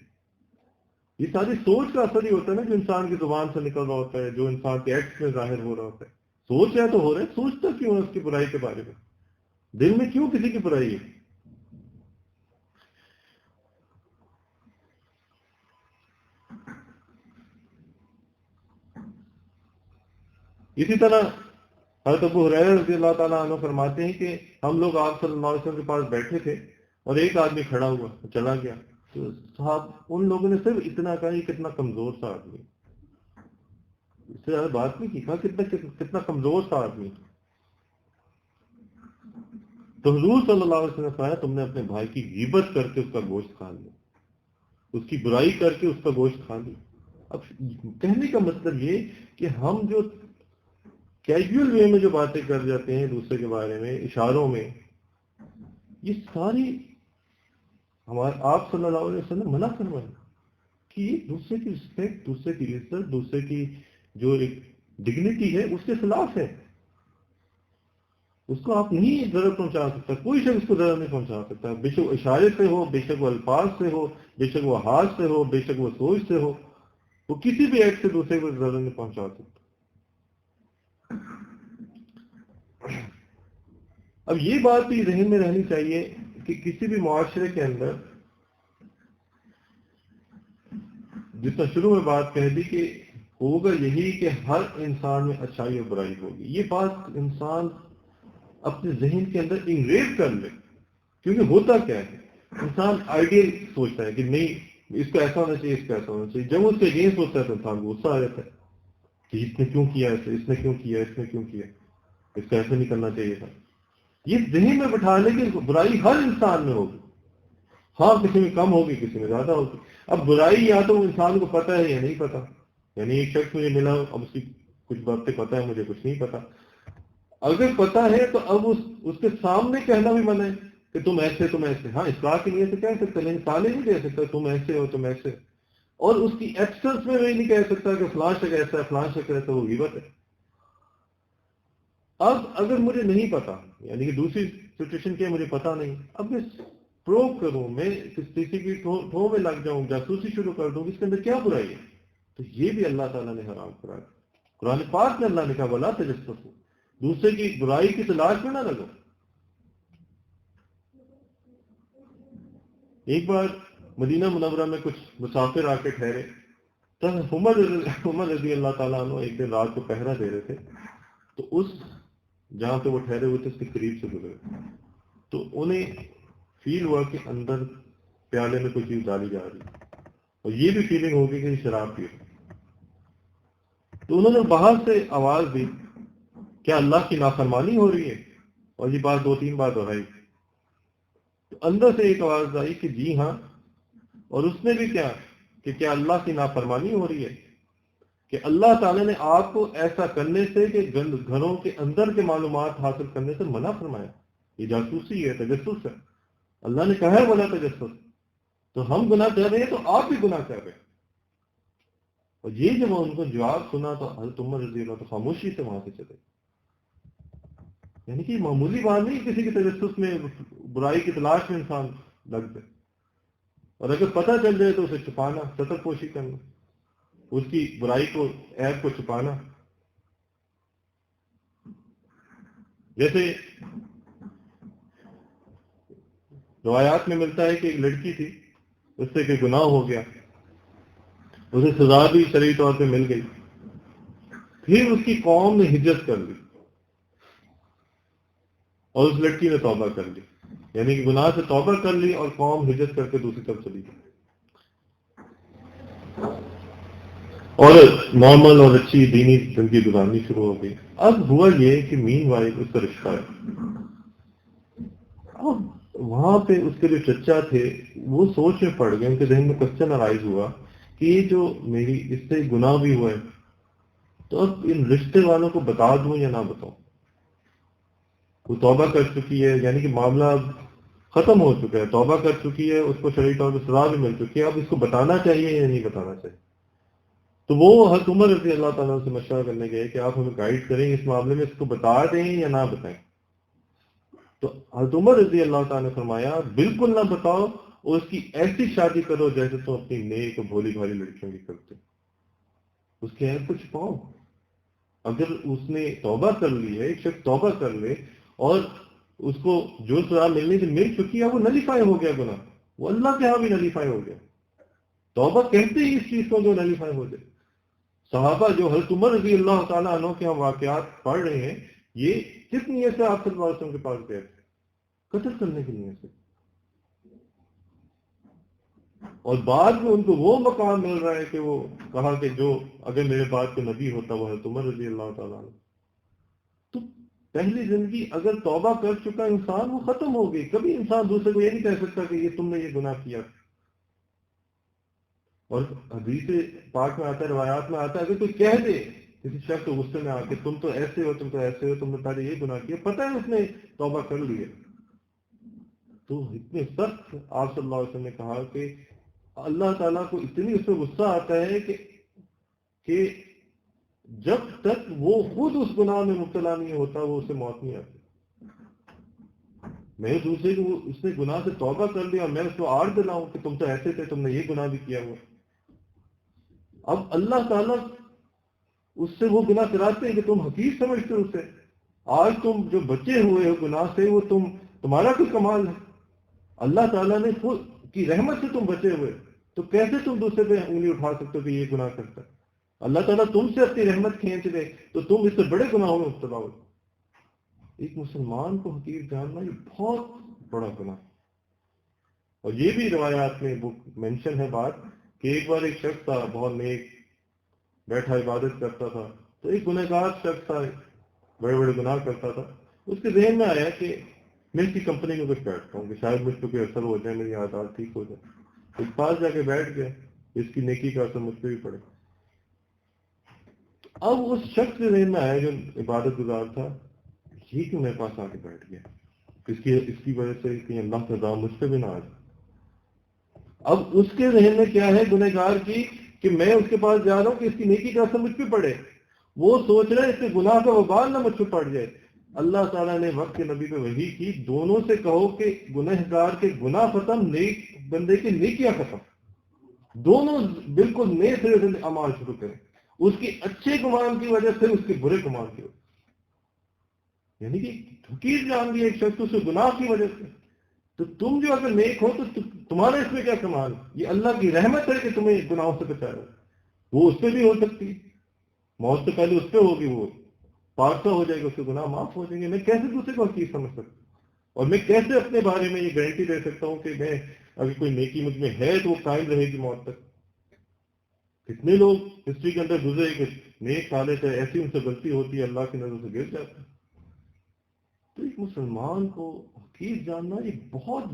یہ ساری سوچ کا اثر ہی ہوتا ہے نا، جو انسان کی زبان سے نکل رہا ہوتا ہے، جو انسان کے ایکٹ میں ظاہر ہو رہا ہوتا ہے۔ سوچ ہے تو ہو رہا ہے، سوچتا کیوں ہے اس کی برائی کے بارے میں، دل میں کیوں کسی کی برائی ہے۔ اسی طرح حضرت ابو ہریرہ رضی اللہ تعالیٰ عنہ فرماتے ہیں کہ ہم لوگ آپ صلی اللہ علیہ وسلم کے پاس بیٹھے تھے اور ایک آدمی کھڑا ہوا چلا گیا، تو صاحب ان لوگوں نے صرف اتنا کہا یہ کتنا کمزور سا آدمی، اس سے زیادہ بات نہیں کی، کہا کتنا کمزور سا آدمی۔ تو حضور صلی اللہ علیہ وسلم نے فرمایا تم نے اپنے بھائی کی غیبت کر کے اس کا گوشت کھا لیا، اس کی برائی کر کے اس کا گوشت کھا لی. اب کہنے کا مطلب یہ کہ ہم جو کیجول وے میں جو باتیں کر جاتے ہیں دوسرے کے بارے میں اشاروں میں، یہ ساری ہمارے آپ صلی اللہ علیہ وسلم منع فرمائے کہ دوسرے کی رسپیکٹ، دوسرے کی عزت، دوسرے کی جو ایک ڈگنیٹی ہے اس کے خلاف ہے. اس کو آپ نہیں ضرر پہنچا سکتا، کوئی شخص اس کو ضرر نہیں پہنچا سکتا، بے شک وہ اشارے سے ہو، بے شک وہ الفاظ سے ہو، بے شک وہ ہاتھ سے ہو، بے شک وہ سوچ سے ہو، وہ کسی بھی ایکٹ سے دوسرے کو ضرر نہیں پہنچا سکتا. اب یہ بات بھی ذہن میں رہنی چاہیے کہ کسی بھی معاشرے کے اندر، جس طرح شروع میں بات کہہ دی کہ ہوگا یہی کہ ہر انسان میں اچھائی اور برائی ہوگی، یہ بات انسان اپنے ذہن کے اندر انگریو کر لے. کیونکہ ہوتا کیا ہے، انسان آئیڈیل سوچتا ہے کہ نہیں اس کو ایسا ہونا چاہیے، اس کو ایسا ہونا چاہیے. جب اس کے اگینسٹ ہوتا ہے تو انسان کو غصہ آ جاتا ہے کہ اس نے کیوں کیا ایسے، اس نے کیوں کیا، اس نے کیوں کیا، اس کو ایسے نہیں کرنا چاہیے تھا. یہ ذہن میں بٹھا لے کہ برائی ہر انسان میں ہوگی، ہاں کسی میں کم ہوگی، کسی میں زیادہ ہوگی. اب برائی یا تو انسان کو پتہ ہے یا نہیں پتہ. یعنی ایک شخص مجھے ملا، اب اس کی کچھ باتیں پتہ ہے، مجھے کچھ نہیں پتہ. اگر پتہ ہے تو اب اس کے سامنے کہنا بھی منع ہے کہ تم ایسے تم ایسے. ہاں اصلاح کے لیے تو کہہ سکتے، لیکن تالے نہیں دے سکتا تم ایسے ہو تم ایسے. اور اس کی ایبسنس میں نہیں کہہ سکتا کہ فلاں شخص ایسا ہے فلاں شخص ایسا، وہ غیبت ہے. اب اگر مجھے نہیں پتا، یعنی کہ دوسری سچویشن کیا مجھے پتا نہیں، اب میں پروب کروں، میں کسی کی ٹھو میں لگ جاؤں، جاسوسی شروع کر دوں، اس کے اندر کیا برائی ہے؟ تو یہ بھی اللہ تعالیٰ نے حرام کرا. قرآن پاک میں اللہ نے کہا ولا تجسسوا، دوسرے کی برائی کی تلاش میں نہ لگو. ایک بار مدینہ منورہ میں کچھ مسافر آ کے ٹھہرے، تب عمر رضی اللہ تعالیٰ عنہ ایک دن رات کو پہرا دے رہے تھے. تو اس جہاں پہ وہ ٹھہرے ہوئے تھے اس کے قریب سے گزرے، تو انہیں فیل ہوا کہ اندر پیالے میں کوئی چیز ڈالی جا رہی، اور یہ بھی فیلنگ ہوگی کہ شراب پی رہے. تو انہوں نے باہر سے آواز دی کیا اللہ کی نافرمانی ہو رہی ہے؟ اور یہ بات 2-3 بار دہرائی. تو اندر سے ایک آواز آئی کہ جی ہاں. اور اس نے بھی کیا کہ کیا اللہ کی نافرمانی ہو رہی ہے؟ کہ اللہ تعالیٰ نے آپ کو ایسا کرنے سے کہ گھروں کے اندر کے معلومات حاصل کرنے سے منع فرمایا. یہ جاسوسی ہے، تجسس ہے. اللہ نے کہا ہے ولا تجسس. تو ہم گناہ کر رہے ہیں تو آپ بھی گناہ کر رہے ہیں. اور یہ جب ان کو جواب سنا تو حضرت عمر رضی اللہ تو خاموشی سے وہاں سے چلے. یعنی کہ معمولی بات نہیں کسی کے تجسس میں، برائی کی تلاش میں انسان لگ جائے، اور اگر پتہ چل جائے تو اسے چھپانا، ستر پوشی کرنا، اس کی برائی کو، عیب کو چھپانا. جیسے روایات میں ملتا ہے کہ ایک لڑکی تھی، اس سے کہ گناہ ہو گیا، اسے سزا بھی شرعی طور پہ مل گئی. پھر اس کی قوم نے ہجرت کر لی اور اس لڑکی نے توبہ کر لی. یعنی کہ گناہ سے توبہ کر لی اور قوم ہجرت کر کے دوسری طرف چلی گئی اور نارمل اور اچھی دینی زندگی گزارنی شروع ہو گئی. اب ہوا یہ کہ مین وائل اس کا رشتہ ہے. اب وہاں پہ اس کے جو چچا تھے وہ سوچ میں پڑ گئے، ان کے ذہن میں کوسچن ارائز ہوا کہ یہ جو میری اس سے گناہ بھی ہوا ہے، تو اب ان رشتے والوں کو بتا دوں یا نہ بتاؤں. وہ توبہ کر چکی ہے، یعنی کہ معاملہ اب ختم ہو چکا ہے، توبہ کر چکی ہے، اس کو شرعی طور پر سزا بھی مل چکی ہے. اب اس کو بتانا چاہیے یا نہیں بتانا چاہیے؟ تو وہ حضرت عمر رضی اللہ تعالیٰ سے مشورہ کرنے گئے کہ آپ ہمیں گائیڈ کریں اس معاملے میں، اس کو بتا دیں یا نہ بتائیں. تو حضرت عمر رضی اللہ تعالیٰ نے فرمایا بالکل نہ بتاؤ، اور اس کی ایسی شادی کرو جیسے تم اپنی نیک اور بھولی بھالی لڑکیوں کی کرتے. اس کے عیب کو چھپاؤ. اگر اس نے توبہ کر لی ہے، ایک شخص توبہ کر لے اور اس کو جو سزا ملنے سے مل چکی ہے وہ نلیفائی ہو گیا گناہ، وہ اللہ کے ہاں بھی نلیفائی ہو گیا. توبہ کہتے ہی اس چیز کو جو نلیفائی ہو جائے. صحابہ جو حضرت عمر رضی اللہ تعالیٰ عنہ کے ہم واقعات پڑھ رہے ہیں، یہ کس نیت سے آپ صلی اللہ علیہ وسلم کے پاس گئے تھے؟ قتل کرنے کی نیت سے. اور بعد میں ان کو وہ مقام مل رہا ہے کہ وہ کہا کہ جو اگر میرے بعد کوئی نبی ہوتا وہ حضرت عمر رضی اللہ تعالیٰ عنہ. تو پہلی زندگی اگر توبہ کر چکا انسان وہ ختم ہو گئی. کبھی انسان دوسرے کو یہ نہیں کہہ سکتا کہ یہ تم نے یہ گناہ کیا. اور حدیث پاک میں آتا ہے، روایات میں آتا ہے، اگر کوئی کہہ دے کسی شخص کو غصے میں آ کے تم تو ایسے ہو، تم تو ایسے ہو، تم نے پہلے یہ گناہ کیا، پتہ ہے اس نے توبہ کر لی ہے، تو اتنے سخت آپ صلی اللہ علیہ وسلم نے کہا کہ اللہ تعالیٰ کو اتنی اس پہ غصہ آتا ہے کہ جب تک وہ خود اس گناہ میں مبتلا نہیں ہوتا وہ اسے موت نہیں آتی۔ میں دوسرے کو اس نے گناہ سے توبہ کر لیا اور میں اس کو آڑ دلاؤں کہ تم تو ایسے تھے، تم نے یہ گناہ بھی کیا ہوا، اب اللہ تعالیٰ اس سے وہ گناہ کراتے ہیں کہ تم حقیق سمجھتے ہو اسے، آج تم جو بچے ہوئے ہو گناہ سے وہ تمہارا کوئی کمال ہے، اللہ تعالیٰ نے خود کی رحمت سے تم بچے ہوئے، تو کیسے تم دوسرے پہ انگلی اٹھا سکتے ہو کہ یہ گناہ کرتا ہے؟ اللہ تعالیٰ تم سے اپنی رحمت کھینچ لے تو تم اس سے بڑے گناہوں میں مبتلا ہو۔ ایک مسلمان کو حقیر جاننا یہ بہت بڑا گناہ، اور یہ بھی روایات میں بک مینشن ہے بات کہ ایک بار ایک شخص تھا بہت نیک، بیٹھا عبادت کرتا تھا، تو ایک گنہگار شخص تھا، بڑے بڑے گناہ کرتا تھا، اس کے ذہن میں آیا کہ میں اس کی کمپنی میں کچھ بیٹھتا ہوں کہ شاید مجھ پہ کوئی اثر ہو جائے، میری عادات ٹھیک ہو جائے، اس پاس جا کے بیٹھ گیا، اس کی نیکی کا اثر مجھ پہ بھی پڑے۔ اب اس شخص کے ذہن میں آیا جو عبادت گزار تھا، یہ کیوں میرے پاس آ کے بیٹھ گیا، اس کی وجہ سے کہ اللہ کا عذاب مجھ پہ بھی نہ آ جائے۔ اب اس کے ذہن میں کیا ہے گنہگار کی کہ میں اس کے پاس جا رہا ہوں کہ اس کی نیکی کا اثر مجھ پہ پڑے، وہ سوچ رہا ہے اس کے گناہ کا وبال نہ مجھ پہ پڑ جائے۔ اللہ تعالیٰ نے وقت کے نبی پہ وحی کی دونوں سے کہو کہ گنہگار کے گناہ ختم، نیک بندے کی نیکیاں ختم، دونوں بالکل نئے سرے سے اعمال شروع کریں، اس کی اچھے گمان کی وجہ سے اس کے برے گمان کی وجہ سے، یعنی کہ حقیق جان دی ایک شخص اس گناہ کی وجہ سے، تو تم جو اگر نیک ہو تو تمہارا اس میں کیا کمال، یہ اللہ کی رحمت ہے کہ تمہیں گناہوں سے بچایا، وہ اس پہ بھی ہو سکتی، موت سے پہلے اس پہ ہوگی، وہ پاکسا ہو جائے گا، اس کے گناہ معاف ہو جائیں گے۔ میں کیسے دوسرے کو حقیق سمجھ سکتا ہوں، اور میں کیسے اپنے بارے میں یہ گارنٹی دے سکتا ہوں کہ میں اگر کوئی نیکی مجھ میں ہے تو وہ قائم رہے گی موت تک؟ کتنے لوگ ہسٹری کے اندر گزرے کہ نیک صالح تھے، ایسی ان سے غلطی ہوتی ہے اللہ کی نظر سے گر جاتا ہے۔ تو ایک مسلمان کو حقیق جاننا یہ بہت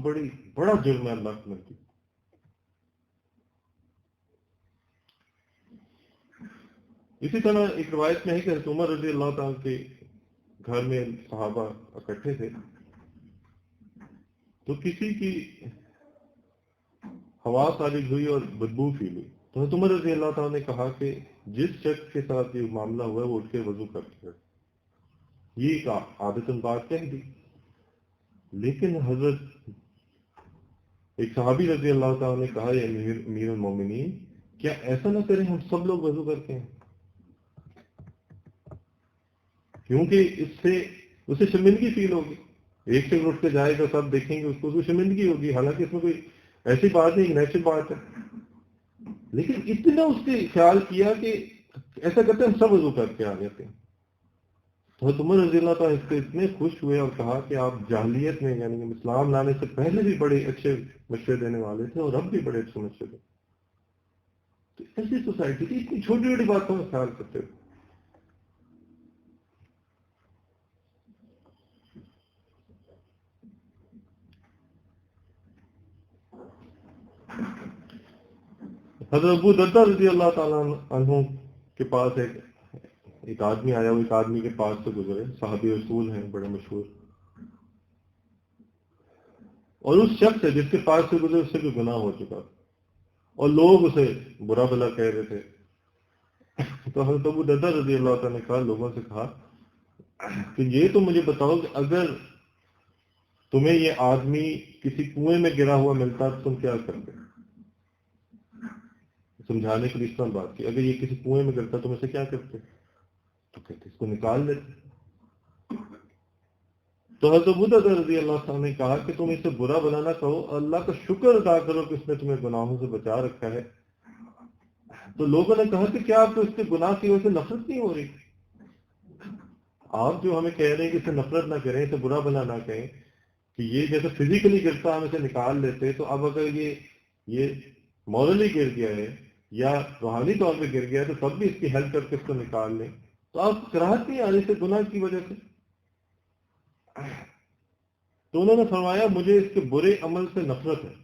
بڑا جرم ہے اللہ کے نزدیک۔ اسی طرح ایک روایت میں ہے کہ حضرت عمر رضی اللہ تعالیٰ کے گھر میں صحابہ اکٹھے تھے، تو کسی کی ہوا خارج ہوئی اور بدبو فیل ہوئی، تو حضرت عمر رضی اللہ تعالیٰ نے کہا کہ جس شخص کے ساتھ یہ معاملہ ہوا ہے وہ اٹھ کے وضو کر کے، یہ عادتاً بات کہہ دی، لیکن حضرت ایک صحابی رضی اللہ تعالیٰ نے کہا یا امیر المومنین کیا ایسا نہ کریں ہم سب لوگ وضو کرتے ہیں، کیونکہ اس سے اسے شرمندگی فیل ہوگی، ایک سے اٹھ کے جائے گا سب دیکھیں گے اس کو شرمندگی ہوگی، حالانکہ اس میں کوئی ایسی بات نہیں، ایک نیچرل بات ہے، لیکن اتنا اس نے خیال کیا کہ ایسا کرتے ہم سب وضو کر کے آ جاتے ہیں۔ تو حضرت عمر رضی اللہ تعالیٰ اس سے اتنے خوش ہوئے اور کہا کہ آپ جاہلیت میں یعنی کہ اسلام لانے سے پہلے بھی بڑے اچھے مشورے دینے والے تھے اور اب بھی بڑے اچھے مشورے دیں، تو ایسی سوسائٹی تھی اتنی چھوٹی چھوٹی باتوں میں خیال کرتے ہوئے۔ حضرت ابو دردہ رضی اللہ تعالیٰ عنہ کے پاس ایک آدمی آیا، وہ ایک آدمی کے پاس سے گزرے، صحابی رسول ہیں بڑے مشہور، اور اس شخص سے جس کے پاس سے گزرے اس سے بھی گناہ ہو چکا تھا اور لوگ اسے برا بھلا کہہ رہے تھے، تو حضرت ابو دردہ رضی اللہ تعالیٰ نے کہا لوگوں سے کہا کہ یہ تو مجھے بتاؤ کہ اگر تمہیں یہ آدمی کسی کنویں میں گرا ہوا ملتا تو تم کیا کرتے؟ سمجھانے کے لیے اس طرح بات کی، اگر یہ کسی کنویں میں گرتا تم اسے کیا کرتے؟ تو کہتے اس کو نکال دیتے۔ تو حضرت ابو دردہ رضی اللہ عنہ نے کہا کہ تم اسے برا بھلا نہ کہو، اللہ کا شکر ادا کرو کہ اس نے تمہیں گناہوں سے بچا رکھا ہے۔ تو لوگوں نے کہا کہ کیا آپ کو اس کے گناہ کی وجہ سے نفرت نہیں ہو رہی؟ آپ جو ہمیں کہہ رہے ہیں کہ اسے نفرت نہ کریں، اسے برا بھلا نہ کہیں، کہ یہ جیسے فزیکلی گرتا ہم اسے نکال لیتے، تو اب اگر یہ مورلی گر گیا ہے یا روحانی طور پہ گر گیا ہے تو تب بھی اس کی ہیلپ کر کے اس کو نکال لیں، تو آپ کراہت نہیں آ رہی سے گناہ کی وجہ سے؟ تو انہوں نے فرمایا مجھے اس کے برے عمل سے نفرت ہے،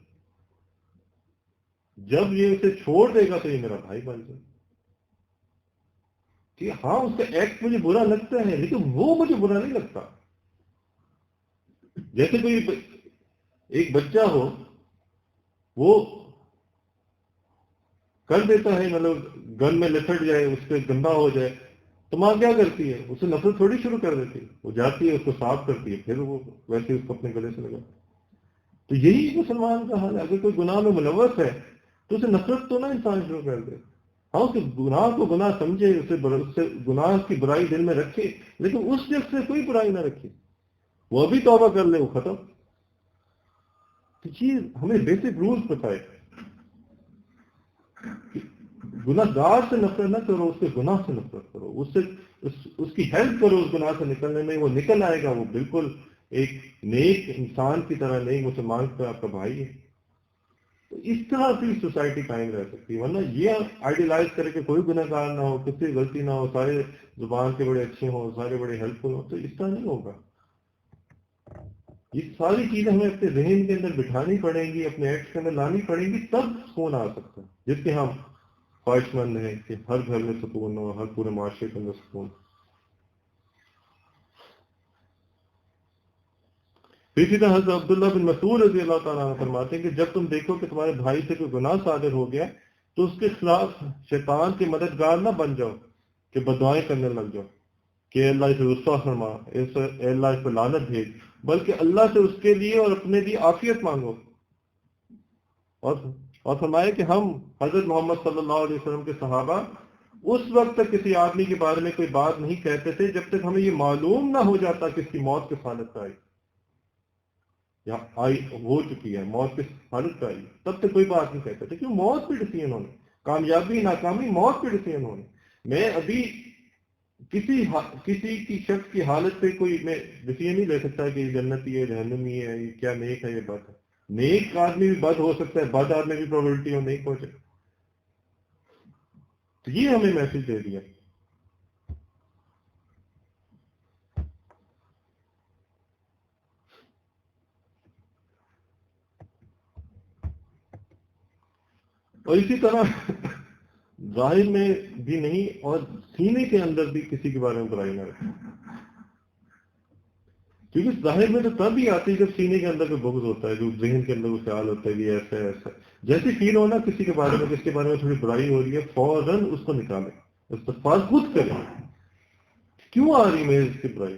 جب یہ اسے چھوڑ دے گا تو یہ میرا بھائی بن جائے. کہ ہاں اس کا ایکٹ مجھے برا لگتا ہے لیکن وہ مجھے برا نہیں لگتا. جیسے کوئی ایک بچہ ہو وہ کر دیتا ہے مطلب گن میں لپٹ جائے اس سے گندا ہو جائے تو ماں کیا کرتی ہے؟ اسے نفرت تھوڑی شروع کر دیتی ہے. وہ جاتی ہے اس کو صاف کرتی ہے پھر وہ ویسے اس کو اپنے گلے سے لگا. تو یہی مسلمان کا حال ہے. اگر کوئی گناہ میں ملوث ہے تو اسے نفرت تو نہ انسان شروع کر دے. ہاں اس کے گناہ کو گناہ سمجھے، اس سے گناہ کی برائی دل میں رکھے، لیکن اس شخص سے کوئی برائی نہ رکھے. وہ ابھی توبہ کر لے وہ ختم. تو چیز ہمیں بیسک رولز بتائے. گناہ گار سے نفرت نہ کرو، اس کے گناہ سے نفرت کرو، اس کی ہیلپ کرو اس گناہ سے نکلنے میں. وہ نکل آئے گا، وہ بالکل ایک نیک انسان کی طرح، نیک مسلمان کی طرح آپ کا بھائی ہے. تو اس طرح سے سوسائٹی قائم رہ سکتی ہے. ورنہ یہ آئیڈیلائز کرے کہ کوئی گناہ گار نہ ہو، کسی کی غلطی نہ ہو، سارے زبان کے بڑے اچھے ہوں، سارے بڑے ہیلپ فل ہوں، تو اس طرح نہیں ہوگا. یہ ساری چیزیں ہمیں اپنے ذہن کے اندر بٹھانی پڑیں گی، اپنے ایکٹ کے اندر لانی پڑیں گی، تب سکون آ سکتا ہے. جس کے ہم خواہش مند ہیں کہ ہر گھر میں سکون ہو، ہر پورے معاشرے کے اندر سکون. اسی طرح حضرت عبداللہ بن مسعود رضی اللہ تعالیٰ عنہ فرماتے ہیں کہ جب تم دیکھو کہ تمہارے بھائی سے کوئی گناہ صادر ہو گیا تو اس کے خلاف شیطان کے مددگار نہ بن جاؤ کہ بددعائیں کرنے لگ جاؤ کہ اے اللہ اسے رسوا فرما، اے اللہ اس پر لعنت بھیج، بلکہ اللہ سے اس کے لیے اور اپنے لیے عافیت مانگو. اور فرمائے کہ ہم حضرت محمد صلی اللہ علیہ وسلم کے صحابہ اس وقت تک کسی آدمی کے بارے میں کوئی بات نہیں کہتے تھے جب تک ہمیں یہ معلوم نہ ہو جاتا کہ اس کی موت کس حالت میں آئی یا آئی ہو چکی ہے، موت کس حالت میں آئی، تب تک کوئی بات نہیں کہتے تھے. کیوں؟ موت پہ ڈسی انہوں نے، کامیابی ناکامی موت پہ ڈسی انہوں نے. میں ابھی کسی کی شخص کی حالت پہ کوئی میں ڈسیزن نہیں لے سکتا کہ یہ جنتی ہے، جہنمی ہے، یہ کیا نیک ہے، یہ بات ہے. نیک آدمی بھی بد ہو سکتا ہے، بد آدمی بھی پروبلٹی ہو نیک ہو جائے. تو یہ ہمیں میسج دے دیا. اور اسی طرح ظاہر میں بھی نہیں اور سینے کے اندر بھی کسی کے بارے میں برائی نہ رکھیں. کیونکہ ظاہر میں تو تب ہی آتی ہے جب سینے کے اندر کوئی بغض ہوتا ہے، جو ذہن کے اندر وہ خیال ہوتا ہے کہ ایسا ہے ایسا. جیسے فیل ہونا کسی کے بارے میں، جس کے بارے میں تھوڑی برائی ہو رہی ہے، فوراً اس کو نکالیں، استغفار خود کریں. کیوں آ رہی ہے اس کی برائی؟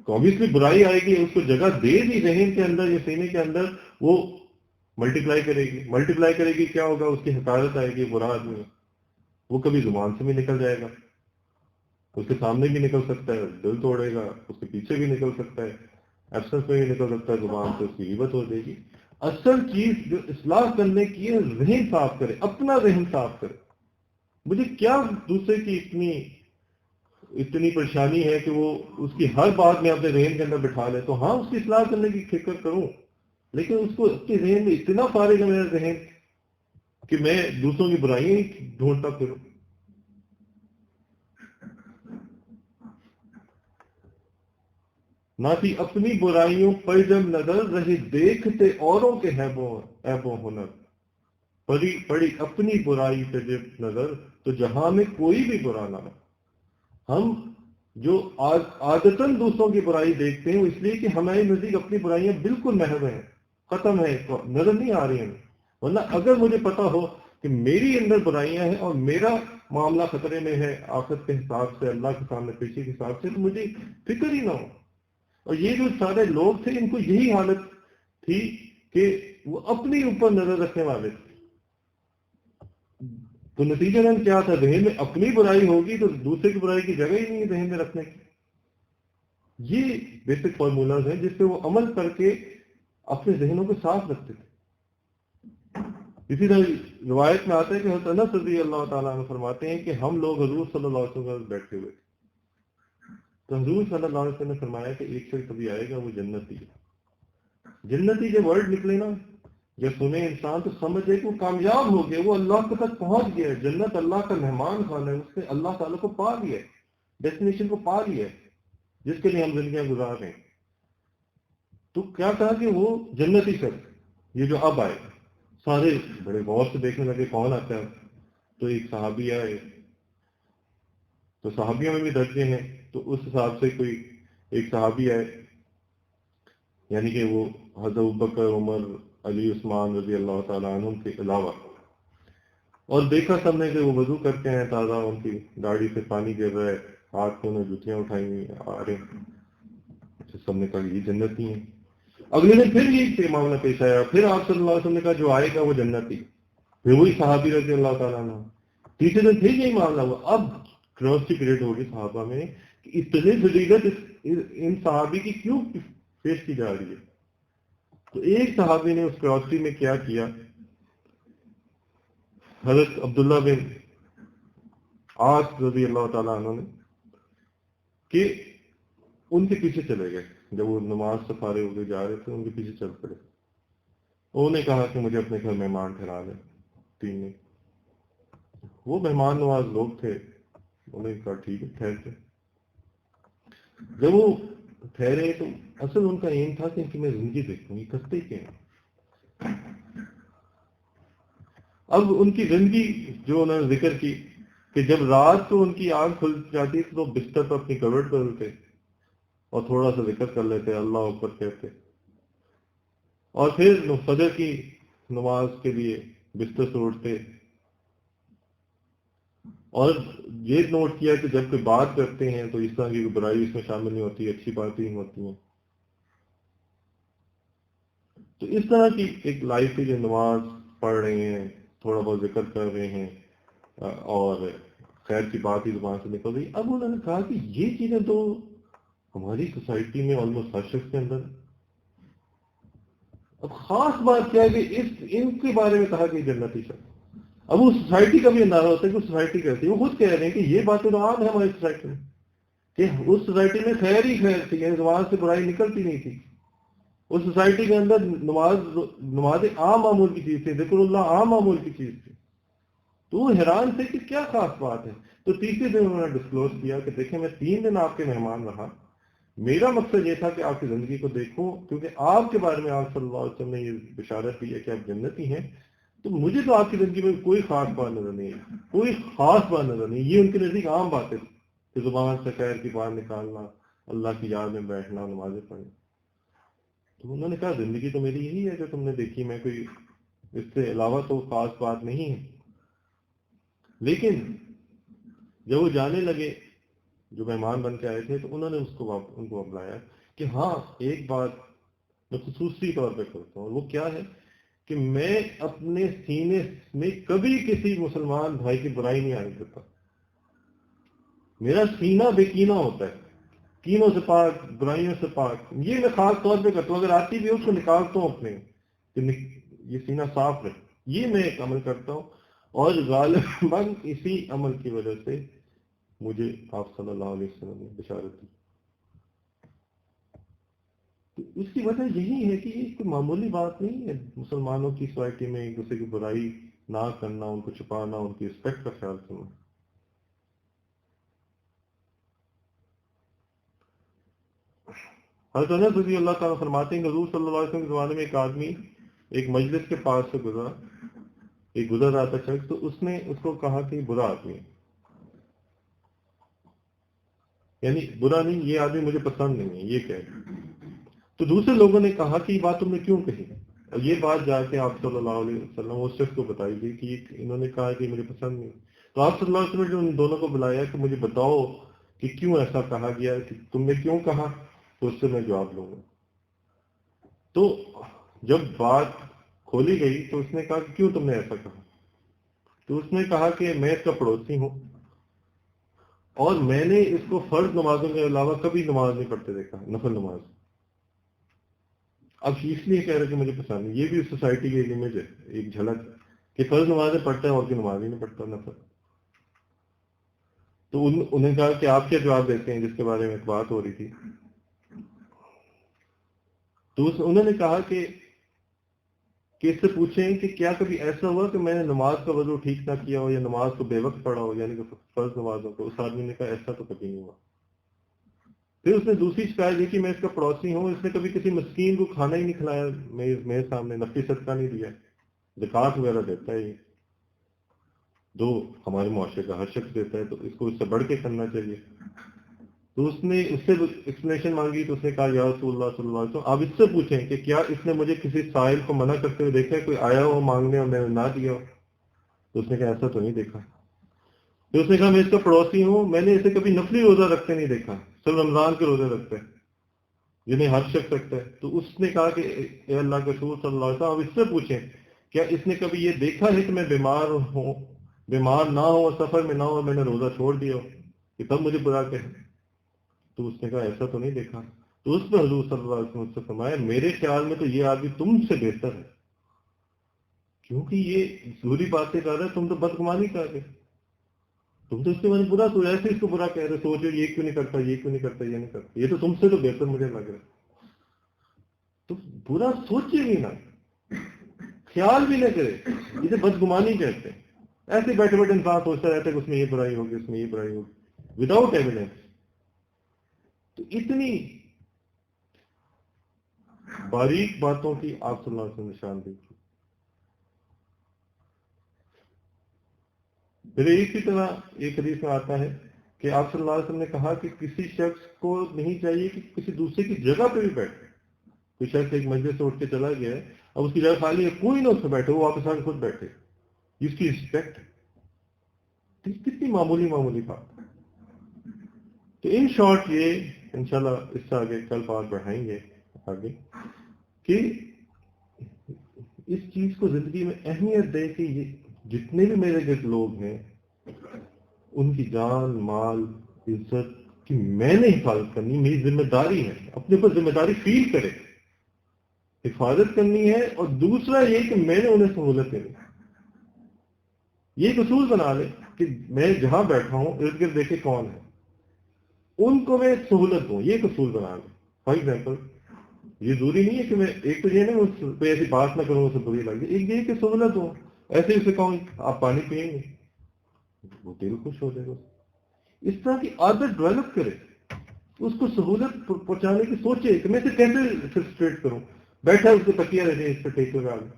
تو obviously برائی آئے گی، اس کو جگہ دے دی ذہن کے اندر یا سینے کے اندر، وہ ملٹیپلائی کرے گی. کیا ہوگا؟ اس کی حقارت آئے گی، برا آدمی ہے. وہ کبھی زبان سے بھی نکل جائے گا، اس کے سامنے بھی نکل سکتا ہے، دل توڑے گا، اس کے پیچھے بھی نکل سکتا ہے، ایبسنس میں بھی نکل سکتا ہے، زبان سے اس کی غیبت ہو جائے گی. اصل چیز جو اصلاح کرنے کی ہے، ذہن صاف کرے، اپنا ذہن صاف کرے. مجھے کیا دوسرے کی اتنی پریشانی ہے کہ وہ اس کی ہر بات میں اپنے ذہن کے اندر بٹھا لے. تو ہاں اس کی اصلاح کرنے کی فکر کروں، لیکن اس کو اس کے ذہن میں اتنا فارغ ہے میرا ذہن کہ میں دوسروں کی برائیاں ہی ڈھونڈتا پھروں. نہ تھی اپنی برائیوں پر جب نظر رہی دیکھتے اوروں کے عیبوں ہنر، پڑی اپنی برائی سے جب نظر تو جہاں میں کوئی بھی برا نہ ہو. ہم جو عادتاً دوسروں کی برائی دیکھتے ہیں وہ اس لیے کہ ہمارے نزدیک اپنی برائیاں بالکل محض ہیں، ختم ہیں، نظر نہیں آ رہی ہیں. ورنہ اگر مجھے پتا ہو کہ میری اندر برائیاں ہیں اور میرا معاملہ خطرے میں ہے آخرت کے حساب سے، اللہ کے سامنے پیشی کے حساب سے، تو مجھے فکر ہی نہ ہو. اور یہ جو سارے لوگ تھے ان کو یہی حالت تھی کہ وہ اپنی اوپر نظر رکھنے والے تھے. تو نتیجہ کیا تھا؟ ذہن میں اپنی برائی ہوگی تو دوسرے کی برائی کی جگہ ہی نہیں ہے ذہن میں رکھنے کی. یہ بیسک فارمولاز ہیں جس پہ وہ عمل کر کے اپنے ذہنوں کو صاف رکھتے تھے. اسی طرح روایت میں آتا ہے کہ حضرت انس رضی اللہ تعالیٰ عنہ فرماتے ہیں کہ ہم لوگ حضور صلی اللہ علیہ وسلم بیٹھے ہوئے تھے، تو حضور صلی اللہ علیہ وسلم نے فرمایا کہ ایک شخص کبھی آئے گا، وہ جنتی ہے. جنتی جب ورڈ نکلے نا یا سنے انسان تو سمجھے کہ وہ کامیاب ہو گیا، وہ اللہ کے تک پہنچ گیا ہے. جنت اللہ کا مہمان خانہ ہے، اس نے اللہ تعالیٰ کو پا لیا ہے، ڈیسٹینیشن کو پا لیا ہے جس کے لیے ہم زندگیاں گزار رہے ہیں. تو کیا کہا کہ وہ جنتی شخص یہ جو اب آئے گا. سارے بڑے غور سے دیکھنے لگے کون آتا ہے، تو ایک صحابی آئے، تو صحابیوں میں بھی درجے ہیں، تو اس حساب سے کوئی ایک صحابی آئے، یعنی کہ وہ حضرت ابوبکر، عمر، علی، عثمان رضی اللہ تعالیٰ عنہ کے علاوہ، اور دیکھا سب نے کہ وہ وضو کرتے ہیں تازہ، ان کی داڑھی سے پانی گر رہا ہے، ہاتھ میں انہوں نے جوتیاں اٹھائی ہوئی آ رہے ہیں، سب نے کہا یہ جنتی ہیں۔ اگلے دن پھر یہ معاملہ پیش آیا، پھر آپ صلی اللہ علیہ وسلم نے کہا جو آئے گا وہ جنتی، پھر وہی صحابی رضی اللہ تعالیٰ عنہ، تیسرے دن پھر یہی معاملہ ہوا۔ اب کریوسٹی کریٹ ہوگی صحابہ میں کہ اتنی فضیلت ان صحابی کی کیوں پیش کی جا رہی ہے؟ تو ایک صحابی نے اس کریوسٹی میں کیا کیا، حضرت عبداللہ بن عاص رضی اللہ تعالیٰ عنہ نے، کہ ان کے پیچھے چلے گئے، جب وہ نماز سے فارغ ہو کے جا رہے تھے ان کے پیچھے چل پڑے، انہوں نے کہا کہ مجھے اپنے گھر مہمان ٹھہرا دیں تین نے۔ وہ مہمان نواز لوگ تھے، انہوں نے کہا ٹھیک ہے ٹھہرتے۔ جب وہ ٹھہرے تو اصل ان کا ایم تھا کہ ان کی میں زندگی دیکھوں یہ کرتے کیا ہیں۔ اب ان کی زندگی جو انہوں نے ذکر کی کہ جب رات کو ان کی آنکھ کھل جاتی تو بستر پر اپنی کورٹ بدلتے اور تھوڑا سا ذکر کر لیتے، اللہ اکبر کہتے، اور پھر فجر کی نماز کے لیے بستر سے اٹھتے، اور یہ نوٹ کیا کہ جب کوئی بات کرتے ہیں تو اس طرح کی برائی اس میں شامل نہیں ہوتی، اچھی باتیں ہی ہوتی ہیں۔ تو اس طرح کی ایک لائف ہے جو نماز پڑھ رہے ہیں، تھوڑا بہت ذکر کر رہے ہیں، اور خیر کی بات ہی زبان سے نکل رہی۔ اب انہوں نے کہا کہ یہ چیزیں تو ہماری سوسائٹی میں آلموسٹ ہر شخص کے اندر، اب خاص بات کیا ہے کہ ان کے بارے میں کہا کہ جنتی شخص، اب وہ سوسائٹی کا بھی اندازہ ہوتا ہے کہ سوسائٹی کہتی ہے، وہ خود کہہ رہے ہیں کہ یہ باتیں تو عام ہے ہماری سوسائٹی میں، کہ اس سوسائٹی میں خیر ہی خیر تھی، یعنی زبان سے برائی نکلتی نہیں تھی، اس سوسائٹی کے اندر نماز عام معمول کی چیز تھی، ذکر اللہ عام معمول کی چیز تھی۔ تو وہ حیران تھے کہ کیا خاص بات ہے۔ تو تیسرے دن انہوں نے ڈسکلوز کیا کہ دیکھیں میں 3 دن آپ کے مہمان رہا، میرا مقصد یہ تھا کہ آپ کی زندگی کو دیکھوں، کیونکہ آپ کے بارے میں آپ صلی اللہ علیہ وسلم نے یہ بشارت دی ہے کہ آپ جنتی ہیں، تو مجھے تو آپ کی زندگی میں کوئی خاص بات نظر نہیں ہے، کوئی خاص بات نظر نہیں۔ یہ ان کے نزدیک عام باتیں تھی کہ زبان سے خیر کی بات نکالنا، اللہ کی یاد میں بیٹھنا، نمازیں پڑھنا۔ تو انہوں نے کہا زندگی تو میری یہی ہے جو تم نے دیکھی، میں کوئی اس سے علاوہ تو خاص بات نہیں ہے۔ لیکن جب وہ جانے لگے، جو مہمان بن کے آئے تھے، تو انہوں نے ان کو بتلایا کہ ہاں ایک بات میں خصوصی طور پہ کرتا ہوں، وہ کیا ہے کہ میں اپنے سینے میں کبھی کسی مسلمان بھائی کی برائی نہیں آنے دیتا، میرا سینہ بے کینہ ہوتا ہے، کینوں سے پاک، برائیوں سے پاک، یہ میں خاص طور پہ کرتا ہوں، اگر آتی بھی اس کو نکالتا ہوں اپنے کہ یہ سینہ صاف رہے، یہ میں ایک عمل کرتا ہوں، اور غالباً اسی عمل کی وجہ سے مجھے آپ صلی اللہ علیہ وسلم نے بشارت دی۔ تو اس کی وجہ یہی ہے کہ یہ کوئی معمولی بات نہیں ہے، مسلمانوں کی سوسائٹی میں ایک دوسرے کی برائی نہ کرنا، ان کو چھپانا، ان کی رسپیکٹ کا خیال کرنا۔ حضرت انس رضی اللہ تعالیٰ فرماتے ہیں کہ حضور صلی اللہ علیہ وسلم کے زمانے میں ایک آدمی ایک مجلس کے پاس سے گزرا، ایک گزر رہا تھا شخص، تو اس نے اس کو کہا کہ برا آدمی ہے، یعنی برا نہیں، یہ آدمی مجھے پسند نہیں ہے، یہ کہہ۔ تو دوسرے لوگوں نے کہا کہ یہ بات تم نے کیوں کہی، اور یہ بات جا کے آپ صلی اللہ علیہ وسلم اس شخص کو بتائی گئی کہ انہوں نے کہا کہ مجھے پسند نہیں۔ تو آپ صلی اللہ علیہ وسلم نے ان دونوں کو بلایا کہ مجھے بتاؤ کہ کیوں ایسا کہا گیا، کہ تم نے کیوں کہا، تو اس سے میں جواب لوں گا۔ تو جب بات کھولی گئی تو اس نے کہا کہ کیوں تم نے ایسا کہا، تو اس نے کہا کہ میں اس کا پڑوسی ہوں، اور میں نے اس کو فرض نمازوں کے علاوہ کبھی نماز نہیں پڑھتے دیکھا، نفل نماز۔ اب اس لیے کہہ رہے کہ مجھے پسند نہیں، یہ بھی سوسائٹی کی ایک امیج ہے، ایک جھلک کہ فرض نمازیں پڑھتا ہے اور کی نماز ہی نہیں پڑھتا نفل۔ تو انہوں نے کہا کہ آپ کیا جواب دیتے ہیں، جس کے بارے میں ایک بات ہو رہی تھی۔ تو انہوں نے کہا کہ اس سے پوچھیں کہ کیا کبھی ایسا ہوا کہ میں نے نماز کا وضو ٹھیک نہ کیا ہو یا نماز کو بے وقت پڑھا ہو، یعنی کہ فرض نمازوں کو۔ اس آدمی نے کہا ایسا تو کبھی نہیں ہوا۔ پھر اس نے دوسری شکایت دی کہ میں اس کا پڑوسی ہوں، اس نے کبھی کسی مسکین کو کھانا ہی نہیں کھلایا، میرے سامنے نفلی صدقہ نہیں دیا۔ زکوٰۃ وغیرہ دیتا ہے، یہ جو ہمارے معاشرے کا ہر شخص دیتا ہے، تو اس کو اس سے بڑھ کے کرنا چاہیے. تو اس نے اس سے ایکسپلینیشن مانگی، تو اس نے کہا یا رسول اللہ صلی اللہ علیہ وسلم آپ اس سے پوچھیں کہ کیا اس نے مجھے کسی سائل کو منع کرتے ہوئے دیکھا ہے، کوئی آیا ہو مانگنے اور میں نے نہ دیا ہو؟ تو اس نے کہا ایسا تو نہیں دیکھا. تو اس نے کہا میں اس کا پڑوسی ہوں، میں نے اسے کبھی نفلی روزہ رکھتے نہیں دیکھا، صرف رمضان کے روزے رکھتے ہیں جنہیں ہر شخص رکھتا ہے. تو اس نے کہا کہ اے اللہ کے رسول صلی اللہ علیہ وسلم آپ اس سے پوچھیں کیا اس نے کبھی یہ دیکھا ہے کہ میں بیمار نہ ہوں اور سفر میں نہ ہوں اور میں نے روزہ چھوڑ دیا ہو کہ تب مجھے برا کہے؟ تو اس نے کہا ایسا تو نہیں دیکھا. تو اس نے حضور صلی اللہ علیہ وسلم سے فرمایا میرے خیال میں تو یہ آدمی تم سے بہتر ہے، کیونکہ یہ ضروری باتیں کر رہا ہے، تم تو بدگمانی کر رہے، تم تو اس کے بارے میں برا سوچ، ایسے اس کو برا کہہ رہے، سوچو یہ کیوں نہیں کرتا، یہ کیوں نہیں کرتا، یہ نہیں کرتا، یہ تو تم سے تو بہتر مجھے لگ رہا ہے. تو برا سوچے بھی نہ، خیال بھی نہ کرے، اسے بدگمانی کہتے ہیں. ایسے بیٹھے بیٹھے انسان سوچتا رہتا ہے کہ اس میں یہ برائی ہوگی، اس میں یہ برائی ہوگی، وداؤٹ ایویڈنس. تو اتنی باریک باتوں کی آپ صلی اللہ علیہ وسلم نشاندہی کی. پھر اسی طرح ایک حدیث میں آتا ہے کہ آپ صلی اللہ علیہ وسلم نے کہا کہ کسی شخص کو نہیں چاہیے کہ کسی دوسرے کی جگہ پہ بھی بیٹھے. کوئی شخص ایک مجلس سے اٹھ کے چلا گیا ہے، اب اس کی جگہ خالی ہے، کوئی نہ اس سے بیٹھے، وہ واپس آ کے خود بیٹھے، اس کی رسپیکٹ. کتنی معمولی بات. تو ان شارٹ یہ انشاءاللہ اس سے آگے کل بات بڑھائیں گے آگے کہ اس چیز کو زندگی میں اہمیت دے کہ یہ جتنے بھی میرے گرد لوگ ہیں ان کی جان مال عزت کی میں نے حفاظت کرنی، میری ذمہ داری ہے، اپنے پر ذمہ داری فیل کرے، حفاظت کرنی ہے. اور دوسرا یہ کہ میں نے انہیں سہولت دینی. یہ ایک اصول بنا لے کہ میں جہاں بیٹھا ہوں ارد گرد دیکھے کون ہے، ان کو میں سہولت دوں. یہ ایک اصول بنا لے. فار ایگزامپل یہ ضروری نہیں ہے کہ میں ایک تو یہ نہیں کوئی ایسی بات نہ کروں اسے بری لگے، ایک یہ کہ سہولت ہو. ایسے اسے کہوں آپ پانی پئیں گے، وہ دل خوش ہو جائے گا. اس طرح کی عادت ڈیولپ کرے، اس کو سہولت پہنچانے کی سوچے کہ میں اسے کیسے فرسٹریٹ کروں. بیٹھا اس کو تکیہ رہے اس پہ ٹیک لگا لیں.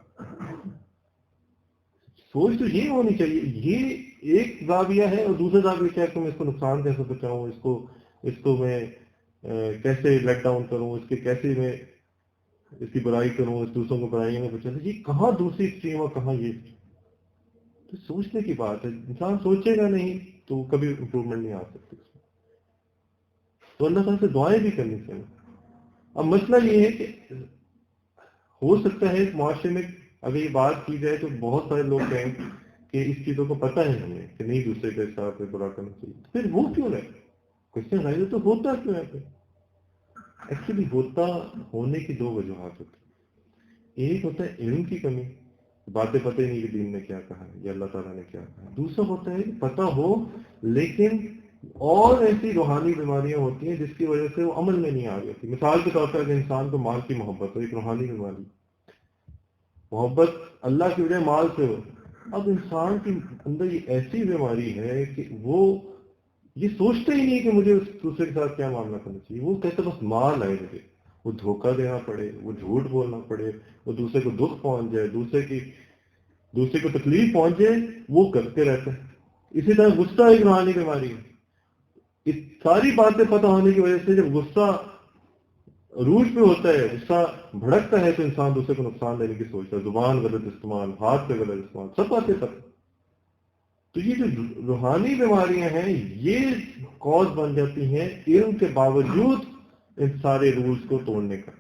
سوچ تو یہ ہونی چاہیے. یہ ایک زاویہ ہے. اور دوسرا زاویہ کیا کہ میں اس کو نقصان کیسے بچاؤں، اس کو میں کیسے لیٹ ڈاؤن کروں، اس کے کیسے میں اس کی برائی کروں، اس دوسروں کو برائیوں میں بچاؤں. یہ کہاں دوسری اسٹریم اور کہاں یہ. تو سوچنے کی بات ہے. انسان سوچے گا نہیں تو کبھی امپروومنٹ نہیں آ سکتی. تو اللہ تعالیٰ سے دعائیں بھی کرنی چاہیے. اب مسئلہ یہ ہے کہ ہو سکتا ہے اس معاشرے میں اگر یہ بات کی جائے تو بہت سارے لوگ کہیں کہ اس چیزوں کو پتہ ہے ہمیں کہ نہیں دوسرے کے ساتھ برا کرنا چاہیے. پھر وہ کیوں رہے کوشچن غیر تو ہوتا کیوں ہے؟ ایکچولی ہوتا ہونے کی دو وجوہات ہوتی ہیں. ایک ہوتا ہے علم کی کمی، باتیں پتہ نہیں کہ دین نے کیا کہا ہے یا اللہ تعالیٰ نے کیا کہا ہے. دوسرا ہوتا ہے کہ پتہ ہو لیکن اور ایسی روحانی بیماریاں ہوتی ہیں جس کی وجہ سے وہ عمل میں نہیں آ رہی ہوتی. مثال کے طور پر اگر انسان کو مال کی محبت ہو، ایک روحانی بیماری، محبت اللہ کی وجہ مال سے ہو. اب انسان کے اندر یہ ایسی بیماری ہے کہ وہ یہ سوچتا ہی نہیں کہ مجھے اس دوسرے کے ساتھ کیا معاملہ کرنا چاہیے. وہ کہتے بس مال آئے مجھے، وہ دھوکہ دینا پڑے، وہ جھوٹ بولنا پڑے، وہ دوسرے کو دکھ پہنچ جائے، دوسرے کو تکلیف پہنچ جائے، وہ کرتے رہتے ہیں. اسی طرح غصہ ایک روحانی بیماری ہے. اس ساری باتیں پتہ ہونے کی وجہ سے جب غصہ عروج پہ ہوتا ہے، غصہ بھڑکتا ہے تو انسان دوسرے کو نقصان دینے کی سوچتا ہے. زبان غلط استعمال، ہاتھ پہ غلط استعمال، سب باتیں پتہ. تو یہ جو روحانی بیماریاں ہیں یہ کاز بن جاتی ہیں علم کے باوجود ان سارے رولز کو توڑنے کا.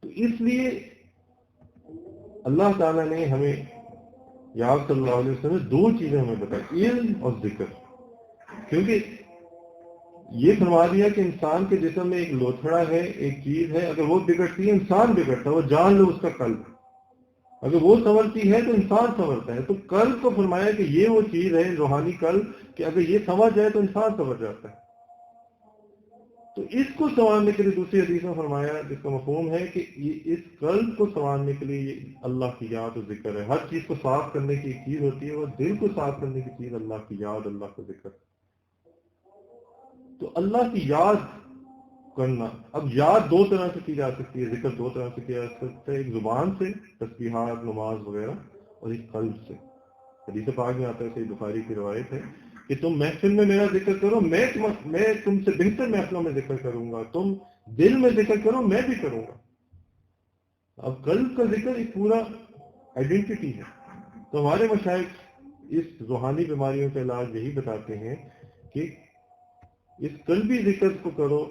تو اس لیے اللہ تعالیٰ نے ہمیں یا صلی اللہ علیہ وسلم نے دو چیزیں ہمیں بتائی، علم اور ذکر. کیونکہ یہ فرما دیا کہ انسان کے جسم میں ایک لوتھڑا ہے، ایک چیز ہے، اگر وہ بگڑتی ہے انسان بگڑتا ہے. وہ جان لو اس کا قلب، اگر وہ سنورتی ہے تو انسان سنورتا ہے. تو قلب کو فرمایا کہ یہ وہ چیز ہے روحانی قلب کہ اگر یہ سنور جائے تو انسان سنور جاتا ہے. تو اس کو سنوارنے کے لیے دوسری حدیث میں فرمایا جس کا مفہوم ہے کہ اس قلب کو سنوارنے کے لیے یہ اللہ کی یاد و ذکر ہے. ہر چیز کو صاف کرنے کی ایک چیز ہوتی ہے، وہ دل کو صاف کرنے کی چیز اللہ کی یاد، اللہ کا ذکر. تو اللہ کی یاد کرنا. اب یاد دو طرح سے کی جا سکتی ہے، ذکر دو طرح سے کیا جا سکتا ہے، ایک زبان سے تسبیحات نماز وغیرہ، اور ایک قلب سے. حدیث پاک میں آتا ہے، صحیح بخاری کی روایت ہے کہ تم محفل میں میرا ذکر کرو، میں تم سے بہتر محفلوں میں ذکر کروں گا، تم دل میں ذکر کرو، میں بھی کروں گا. اب قلب کا ذکر ایک پورا آئیڈینٹی ہے. تو ہمارے مشائخ اس روحانی بیماریوں کا علاج یہی بتاتے ہیں کہ اس قلبی ذکر کو کرو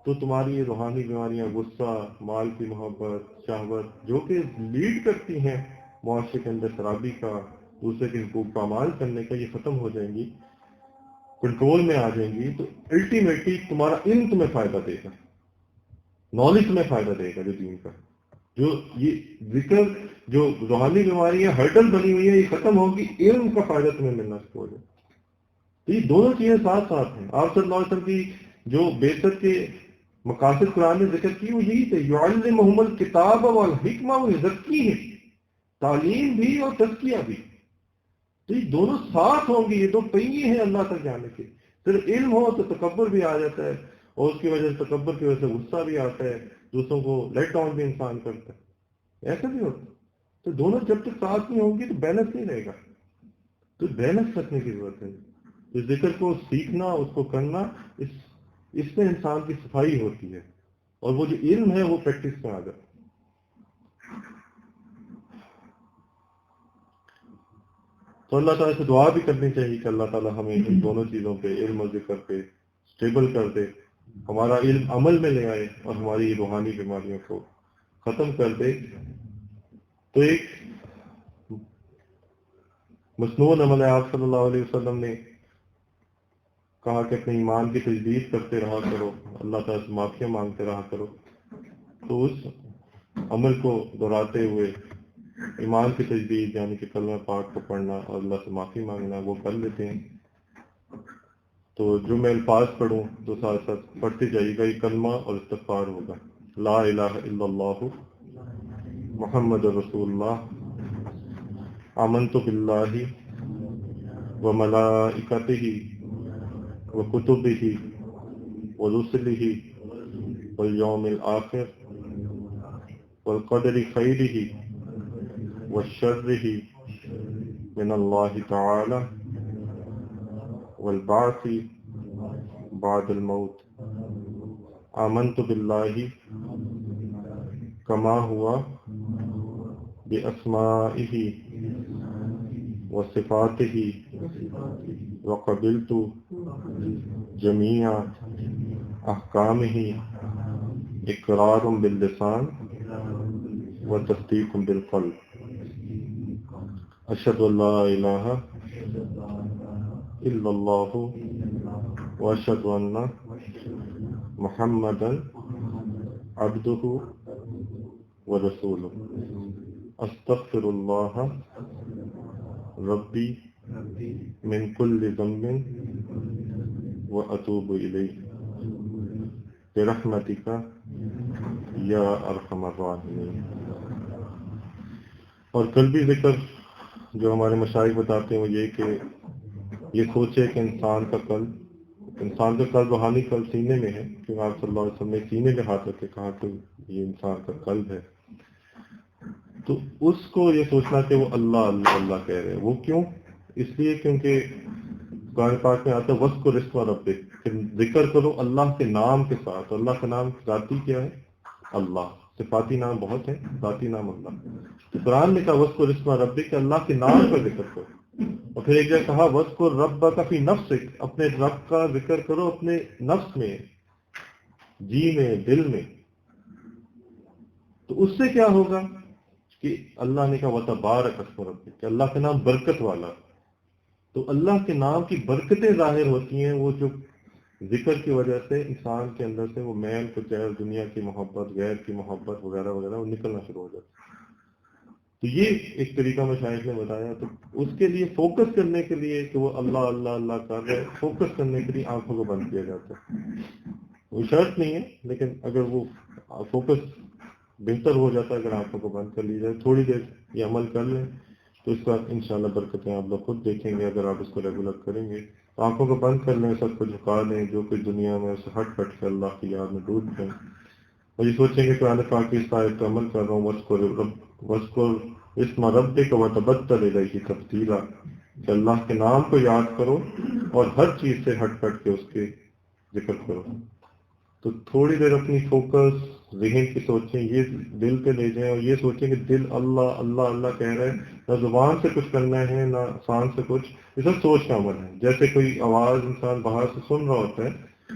تو تمہاری یہ روحانی بیماریاں، غصہ، مال کی محبت، شہوت، جو کہ لیڈ کرتی ہیں معاشرے کے اندر خرابی کا، دوسرے کے حقوق پامال کرنے کا، یہ ختم ہو جائیں گی، کنٹرول میں آ جائیں گی. تو الٹیمیٹلی تمہارا علم تمہیں فائدہ دے گا، نالج تمہیں فائدہ دے گا. جو دین کا جو یہ ذکر، جو روحانی بیماریاں ہرڈل بنی ہوئی ہے، یہ ختم ہوگی، علم کا فائدہ تمہیں ملنا شروع ہو جائے. تو یہ دونوں چیزیں ساتھ ساتھ ہیں. آپ صلی اللہ علیہ وسلم کی جو بعثت کے مقاصد قرآن نے ذکر کی وہ یہی تھے، یعلمہم الکتاب والحکمہ ویزکیہم، تعلیم بھی اور تزکیہ بھی. تو یہ دونوں ساتھ ہوں گے، یہ دو پہیے ہیں اللہ تک جانے کے. صرف علم ہو تو تکبر بھی آ جاتا ہے، اور اس کی وجہ سے تکبر کی وجہ سے غصہ بھی آتا ہے، دوسروں کو لیٹ ڈاؤن بھی انسان کرتا ہے. ایسا بھی ہوتا ہے. تو دونوں جب تک ساتھ نہیں ہوں گی تو بیلنس نہیں رہے گا. تو بیلنس رکھنے کی ضرورت ہے. تو ذکر کو سیکھنا، اس کو کرنا، اس میں انسان کی صفائی ہوتی ہے، اور وہ جو علم ہے وہ پریکٹس میں آ جاتا ہے. تو اللہ تعالیٰ سے دعا بھی کرنی چاہیے کہ اللہ تعالیٰ ہمیں ان دونوں چیزوں پہ، علم اور ذکر پہ اسٹیبل کر دے، ہمارا علم عمل میں لے آئے، اور ہماری روحانی بیماریوں کو ختم کر دے. تو ایک مصنون عمل ہے. آپ صلی اللہ علیہ وسلم نے کہا کہ اپنے ایمان کی تجدید کرتے رہا کرو، اللہ تعالیٰ سے معافیاں مانگتے رہا کرو. تو اس عمل کو دہراتے ہوئے ایمان کی تجدید، یعنی کہ کلمہ پاک کو پڑھنا اور اللہ سے معافی مانگنا، وہ کر لیتے ہیں. تو جو میں الفاظ پڑھوں تو ساتھ ساتھ پڑھتے جائیے گا. یہ کلمہ اور استغفار ہوگا: لا الہ الا اللہ محمد رسول اللہ، آمنت باللہ وملائکتہ وکتبہ ورسلہ والیوم الآخر والقدر خیرہ وشرہ من اللہ تعالی والبعث بعد الموت. آمنت باللہ کما ہوا باسمائہ وصفاتہ وقبلت جمیع احکامہ اقرار باللسان وتصدیق بالقلب. اشہد ان لا الہ الا اللہ واشہد ان محمدا عبدہ ورسولہ. استغفر اللہ ربی من کل ذنب واتوب الیہ برحمتک یا ارحم الراحمین. اور قلبی ذکر جو ہمارے مشائخ بتاتے ہیں وہ یہ کہ یہ سوچے کہ انسان کا قلب روحانی قلب سینے میں ہے، کیونکہ آپ صلی اللہ علیہ وسلم نے سینے میں ہاتھ رکھ کے کہا کہ یہ انسان کا قلب ہے. تو اس کو یہ سوچنا کہ وہ اللہ اللہ اللہ کہہ رہے ہیں. وہ کیوں؟ اس لیے کیونکہ قرآن پاک میں آتا ہے وَاذْكُرِ اسْمَ رَبِّكَ، کہ ذکر کرو اللہ کے نام کے ساتھ. اللہ کا نام ذاتی کیا ہے؟ اللہ. صفاتی نام بہت ہیں، ذاتی نام اللہ. تو قرآن نے کہا وَاذْكُرِ اسْمَ رَبِّكَ، اللہ کے نام کا ذکر کرو. اور پھر ایک جگہ کہا وَاذْكُرْ رَبَّكَ فِي نَفْسِكَ، اپنے رب کا ذکر کرو اپنے نفس میں، جی میں، دل میں. تو اس سے کیا ہوگا کہ اللہ نے کہا وَتَبَارَكَ اسْمُ رَبِّكَ، کہ اللہ کا نام برکت والا. تو اللہ کے نام کی برکتیں ظاہر ہوتی ہیں، وہ جو ذکر کی وجہ سے انسان کے اندر سے وہ میل کچیل، دنیا کی محبت، غیر کی محبت وغیرہ وغیرہ وہ نکلنا شروع ہو جاتا ہے. تو یہ ایک طریقہ مشائخ نے بتایا. تو اس کے لیے فوکس کرنے کے لیے کہ وہ اللہ اللہ اللہ کر رہے، فوکس کرنے کے لیے آنکھوں کو بند کیا جاتا ہے. وہ شرط نہیں ہے، لیکن اگر وہ فوکس بہتر ہو جاتا ہے اگر آنکھوں کو بند کر لی جائے، تھوڑی دیر یہ عمل کر لیں تو اس کا انشاءاللہ برکتیں آپ لوگ خود دیکھیں گے اگر آپ اس کو ریگولر کریں گے. آنکھوں کو بند کر لیں، سب کو جھکا لیں، جو کچھ دنیا میں اسے ہٹ کٹ کے اللہ کی یاد میں ڈوب جائیں، اور یہ سوچیں کہ قرآن پاک کی اس آیت پر عمل کر رہا ہوں، وَاذْكُرْ اسْمَ رَبِّكَ وَتَبَتَّلْ إِلَيْهِ تَبْتِيلًا، کہ اللہ کے نام کو یاد کرو اور ہر چیز سے ہٹ کٹ کے اس کے ذکر کرو۔ تو تھوڑی دیر اپنی فوکس ذہن کی سوچیں، یہ دل پہ لے جائیں اور یہ سوچیں کہ دل اللہ اللہ اللہ کہہ رہا ہے، نہ زبان سے کچھ کرنا ہے نہ کان سے کچھ، یہ سب سوچ کا عمل ہے۔ جیسے کوئی آواز انسان باہر سے سن رہا ہوتا ہے،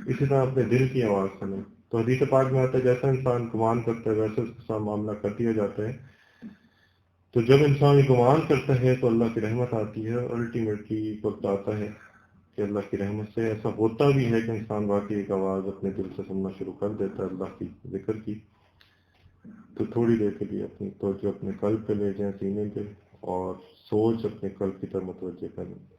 اسی طرح اپنے دل کی آواز سنیں۔ تو حدیث پاک میں آتا ہے جیسا انسان گمان کرتا ہے ویسے اس کے ساتھ معاملہ کر دیا جاتا ہے۔ تو جب انسان یہ گمان کرتا ہے تو اللہ کی رحمت آتی ہے، اور الٹیمیٹلی وقت آتا ہے کہ اللہ کی رحمت سے ایسا ہوتا بھی ہے کہ انسان واقعی ایک آواز اپنے دل سے سننا شروع کر دیتا ہے اللہ کی ذکر کی۔ تو تھوڑی دیر کے لیے اپنی توجہ اپنے قلب پہ لے جائیں، سینے پہ، اور سوچ اپنے قلب کی طرف متوجہ کریں۔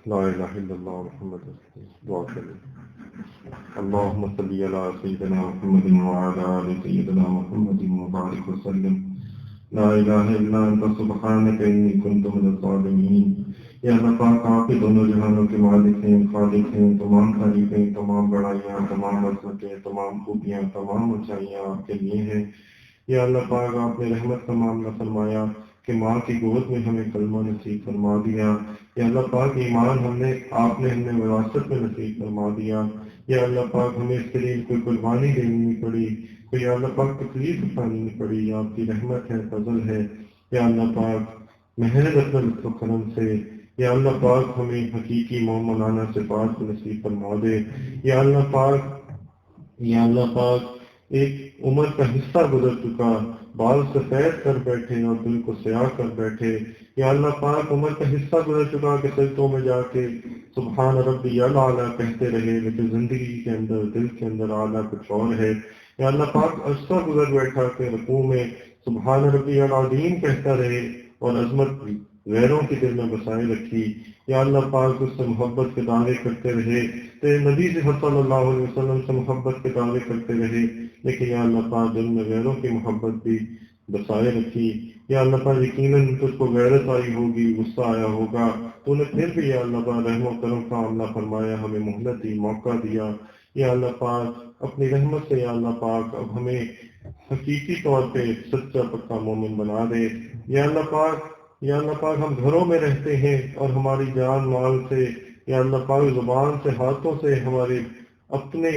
لا الہ الا اللہ محمد رسول اللہ، دعا کریں۔ اللہم صلی علی سیدنا محمد وعلی آل سیدنا محمد وبارک وسلم۔ لا الہ الا انت سبحانک انی کنت من الظالمین۔ یا اللہ پاک، آپ ہی دونوں جہانوں کے مالک ہیں، خالق ہیں، تمام تعریفیں، تمام بڑائیاں، تمام عظمتیں، تمام خوبیاں، تمام اونچائیاں آپ کے لیے ہیں۔ یا اللہ پاک، آپ نے رحمت کا معاملہ فرمایا کہ ماں کی گود میں ہمیں کلمہ نصیب فرما دیا۔ یا اللہ پاک، ایمان آپ نے ہمیں وراثت میں نصیب فرما دیا۔ یا اللہ پاک، ہمیں اس کے لیے کوئی قربانی دینی نہیں پڑی، کوئی یا اللہ پاک تکلیف اٹھانی نہیں پڑی، آپ کی رحمت ہے، فضل ہے۔ یا اللہ پاک، محض اپنے لطف و کرم سے یا اللہ پاک ہمیں حقیقی مومنانہ صفات کو نصیب فرما دے۔ یا اللہ پاک، یا اللہ پاک، ایک عمر کا حصہ گزر چکا، بال سفید کر بیٹھے اور دل کو سیاہ کر بیٹھے۔ یا اللہ پاک، عمر کا حصہ گزر چکا کہ سجدوں میں جا کے سبحان ربی الاعلیٰ کہتے رہے، لیکن زندگی کے اندر، دل کے اندر اعلیٰ کچھ اور ہے۔ یا اللہ پاک، عرصہ گزر بیٹھا کہ رکوع میں سبحان ربی العظیم کہتا رہے اور عظمت غیروں کے دل میں بسائے رکھی۔ یا اللہ پاک، اس سے محبت کے دعوے کرتے رہے، تیرے نبی صلی اللہ علیہ وسلم سے محبت کے دعوے کرتے رہے، لیکن یا اللہ پاک دل میں غیروں کی محبت بھی بسائے رکھی۔ یا اللہ پاک، یقیناً تجھ کو غیرت آئی ہوگی، غصہ آیا ہوگا، تو نے پھر بھی یا اللہ پاک رحم و کرم کا معاملہ فرمایا، ہمیں مہلت دی، موقع دیا۔ یا اللہ پاک، اپنی رحمت سے یا اللہ پاک اب ہمیں حقیقی طور پہ سچا پکا مومن بنا دے۔ یا اللہ پاک، یا اللہ پاک، ہم گھروں میں رہتے ہیں اور ہماری جان مال سے یا اللہ پاک زبان سے، ہاتھوں سے ہمارے اپنے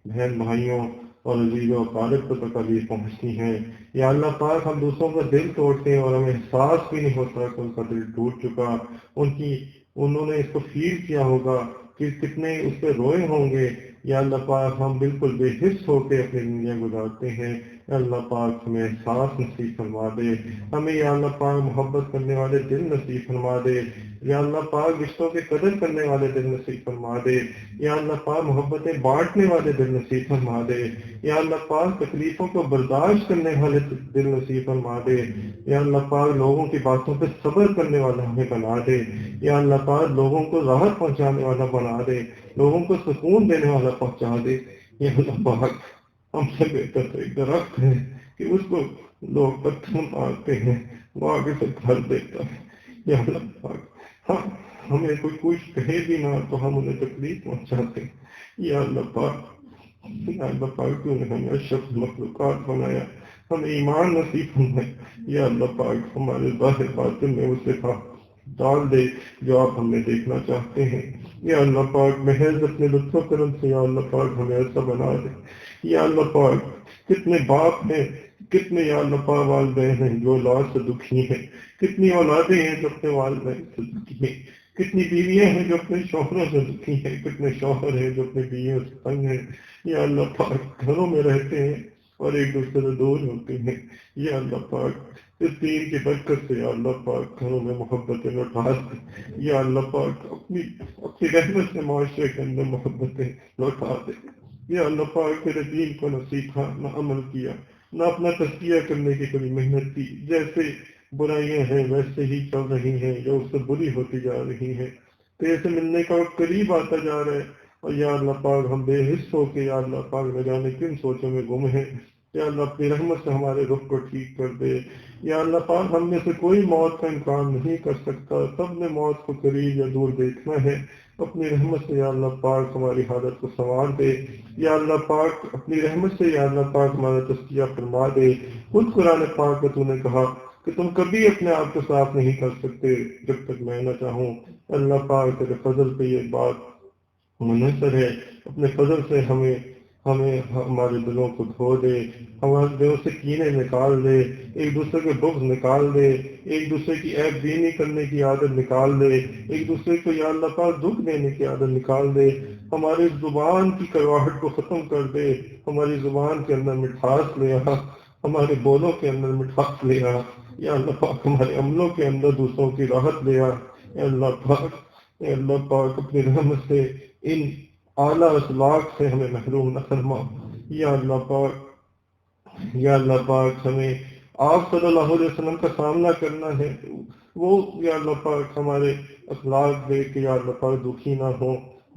بہن بھائیوں اور عزیزوں و اقارب کو تکلیف پہنچتی ہیں۔ یا اللہ پاک، ہم دوسروں کا دل توڑتے ہیں اور ہمیں احساس بھی نہیں ہوتا کہ ان کا دل ٹوٹ چکا، انہوں نے اس کو فیل کیا ہوگا کہ کتنے اس پہ روئے ہوں گے۔ یا اللہ پاک، ہم بالکل بے حس ہو کے اپنی زندگیاں گزارتے ہیں۔ یا اللہ پاک، ہمیں احساس نصیب فرما دے، ہمیں یا اللہ پاک محبت کرنے والے دل نصیب فرما دے۔ یا اللہ پاک، رشتوں کی قدر کرنے والے دل نصیب فرما دے۔ یا اللہ پاک، محبتیں بانٹنے والے دل نصیب فرما دے۔ یا اللہ پاک، تکلیفوں کو برداشت کرنے والے دل نصیب فرما دے۔ یا اللہ پاک، لوگوں کی باتوں پہ صبر کرنے والا ہمیں بنا دے۔ یا اللہ پاک، لوگوں کو راحت پہنچانے والا بنا دے، لوگوں کو سکون دینے والا پہنچا دے۔ یا اللہ پاک، ہم سے بہتر تو ایک درخت ہے کہ اس کو لوگ پتھر مارتے ہیں، وہ آگے سے گھر دیتا ہے۔ یا اللہ پاک، ہمیں کوئی کچھ کہے بھی نہ تو ہم انہیں تکلیف پہنچاتے ہیں۔ یا اللہ پاک، یا اللہ پاک، تو نے ہمیں اشرف مخلوقات بنایا، ہمیں ایمان نصیب فرمایا۔ یا اللہ پاک، ہمارے ظاہر باطن میں وہ صفات ڈال دے جو آپ ہمیں دیکھنا چاہتے ہیں۔ یا اللہ پاک، محض اپنے لطف و کرم سے یا اللہ پاک ہمیں ایسا بنا دے۔ یا اللہ پاک، کتنے باپ ہیں، کتنے یا اللہ پاک والدین ہیں جو اولاد سے دکھی ہیں، کتنی اولادیں ہیں جو اپنے والدین سے دکھی ہیں، کتنی بیویاں ہیں جو اپنے شوہروں سے دکھی ہیں، کتنے شوہر ہیں جو اپنی بیویوں سے تنگ ہیں، یا اللہ پاک گھروں میں رہتے ہیں اور ایک دوسرے سے دور ہوتے ہیں، یا اللہ پاک اس دین کی برکت سے یا اللہ پاک گھروں میں محبتیں لوٹا دے، یا اللہ پاک اپنی رحمت سے معاشرے کے اندر محبتیں لوٹا دے، یا اللہ پاک تیرے دین کو نہ سیکھا نہ عمل کیا نہ اپنا تزکیہ کرنے کی کبھی محنت کی، جیسے برائیاں ہیں ویسے ہی چل رہی ہیں یا اس سے بری ہوتی جا رہی ہیں، تیرے سے ملنے کا وقت قریب آتا جا رہا ہے، اور یا اللہ پاک ہم بے حص ہو کے یا اللہ پاک نہ جانے کن سوچوں میں گم ہیں، یا اللہ اپنی رحمت سے ہمارے رخ کو ٹھیک کر دے، یا اللہ پاک ہم میں سے کوئی موت کا انکار نہیں کر سکتا، سب نے موت کو قریب یا دور دیکھنا ہے، اپنی رحمت سے یا اللہ پاک ہماری حالت کو سنوار دے، یا اللہ پاک اپنی رحمت سے یا اللہ پاک ہمارا تزکیہ فرما دے۔ خود قرآن پاک میں تو نے کہا کہ تم کبھی اپنے آپ کو صاف نہیں کر سکتے جب تک میں نہ چاہوں، اللہ پاک تیرے فضل پہ یہ بات منحصر ہے، اپنے فضل سے ہمیں ہمارے دلوں کو دھو دے، ہمارے دلوں سے کینے نکال دے، ایک دوسرے کے بغض نکال دے، ایک دوسرے کی عیب بینی کرنے کی عادت نکال دے، ایک دوسرے کو یا اللہ پاک دکھ دینے کی عادت نکال دے، ہماری زبان کی کرواہٹ کو ختم کر دے، ہماری زبان کے اندر مٹھاس لے آ، ہمارے بولوں کے اندر مٹھاس لے آ، یا اللہ پاک ہمارے عملوں کے اندر دوسروں کی راحت لے آ، یا اللہ پاک اپنی رحمت سے ان اعلیٰ اخلاق سے ہمیں محروم نہ فرما، یا اللہ پاک ہمیں آپ صلی اللہ علیہ وسلم کا سامنا کرنا ہے، وہ یا اللہ پاک ہمارے اخلاق دیکھ کے یا اللہ پاک دکھی نہ ہو،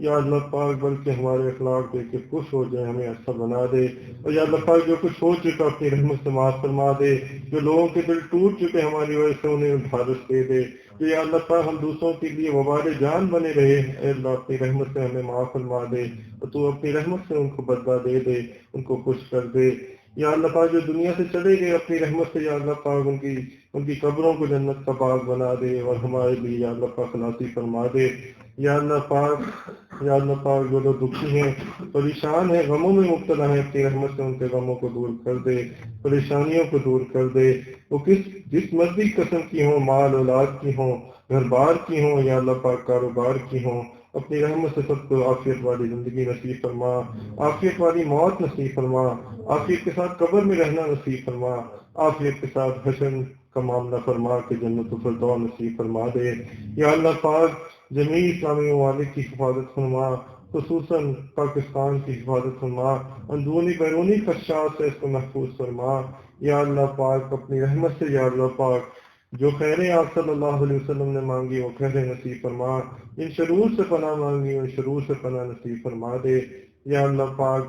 یا اللہ پاک بلکہ ہمارے اخلاق دیکھ کے خوش ہو جائے، ہمیں ایسا بنا دے، اور یا اللہ پاک جو کچھ ہو چکا اپنی رحمت سے معاف فرما دے، جو لوگوں کے دل ٹوٹ چکے ہماری وجہ سے انہیں ڈھارس دے دے، کہ یا اللہ پاک ہم دوسروں کے لیے وبال جان بنے رہے، اے اللہ اپنی رحمت سے ہمیں معاف فرما دے، اور تو اپنی رحمت سے ان کو بدلہ دے دے، ان کو خوش کر دے، یا اللہ پاک جو دنیا سے چلے گئے اپنی رحمت سے یا اللہ پاک ان کی قبروں کو جنت کا باغ بنا دے، اور ہمارے لیے یا اللہ پاک خلاصی فرما دے، یا اللہ پاک جو لوگ دکھی ہیں، پریشان ہیں، غموں میں مبتلا ہیں، اپنی رحمت سے ان کے غموں کو دور کر دے، پریشانیوں کو دور کر دے، وہ جس مرضی قسم کی ہوں، مال اولاد کی ہوں، گھر بار کی ہوں، یا اللہ پاک کاروبار کی ہوں، اپنی رحمت سے سب کو عافیت والی زندگی نصیب فرما، عافیت والی موت نصیب فرما، عافیت کے ساتھ قبر میں رہنا نصیب فرما، عافیت کے ساتھ حشر کا معاملہ فرما کے جنت الفردوس نصیب فرما دے، یا اللہ پاک جمیع اسلامی ممالک کی حفاظت فرما، خصوصاً پاکستان کی حفاظت فرما، اندرونی بیرونی خدشات سے اس کو محفوظ فرما، یا اللہ پاک اپنی رحمت سے یا اللہ پاک جو خیریں آپ صلی اللہ علیہ وسلم نے مانگی وہ خیریں نصیب فرما، ان شرور سے پناہ مانگی ان شرور سے پناہ نصیب فرما دے، یا اللہ پاک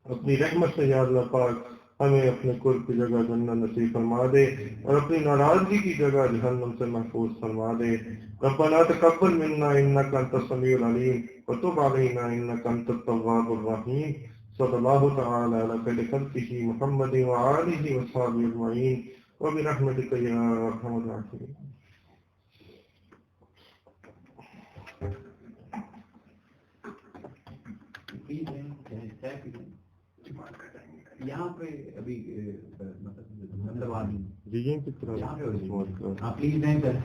اپنی رحمت سے یا اللہ پاک ہمیں اپنے قرب کی جگہ جنت نصیب فرما دے، اور اپنی ناراضگی کی جگہ جہنم سے محفوظ فرما دے۔ ربنا تقبل منا انك انت السميع العليم وتب علينا انك انت التواب الرحيم، صلی اللہ تعالی علی خیر خلقہ محمد وآلہ وصحبہ اجمعین، وبرحمتک یا ارحم الراحمین۔ یہاں پہ ابھی مطلب جی کس طرح آپ پلیز دیں سر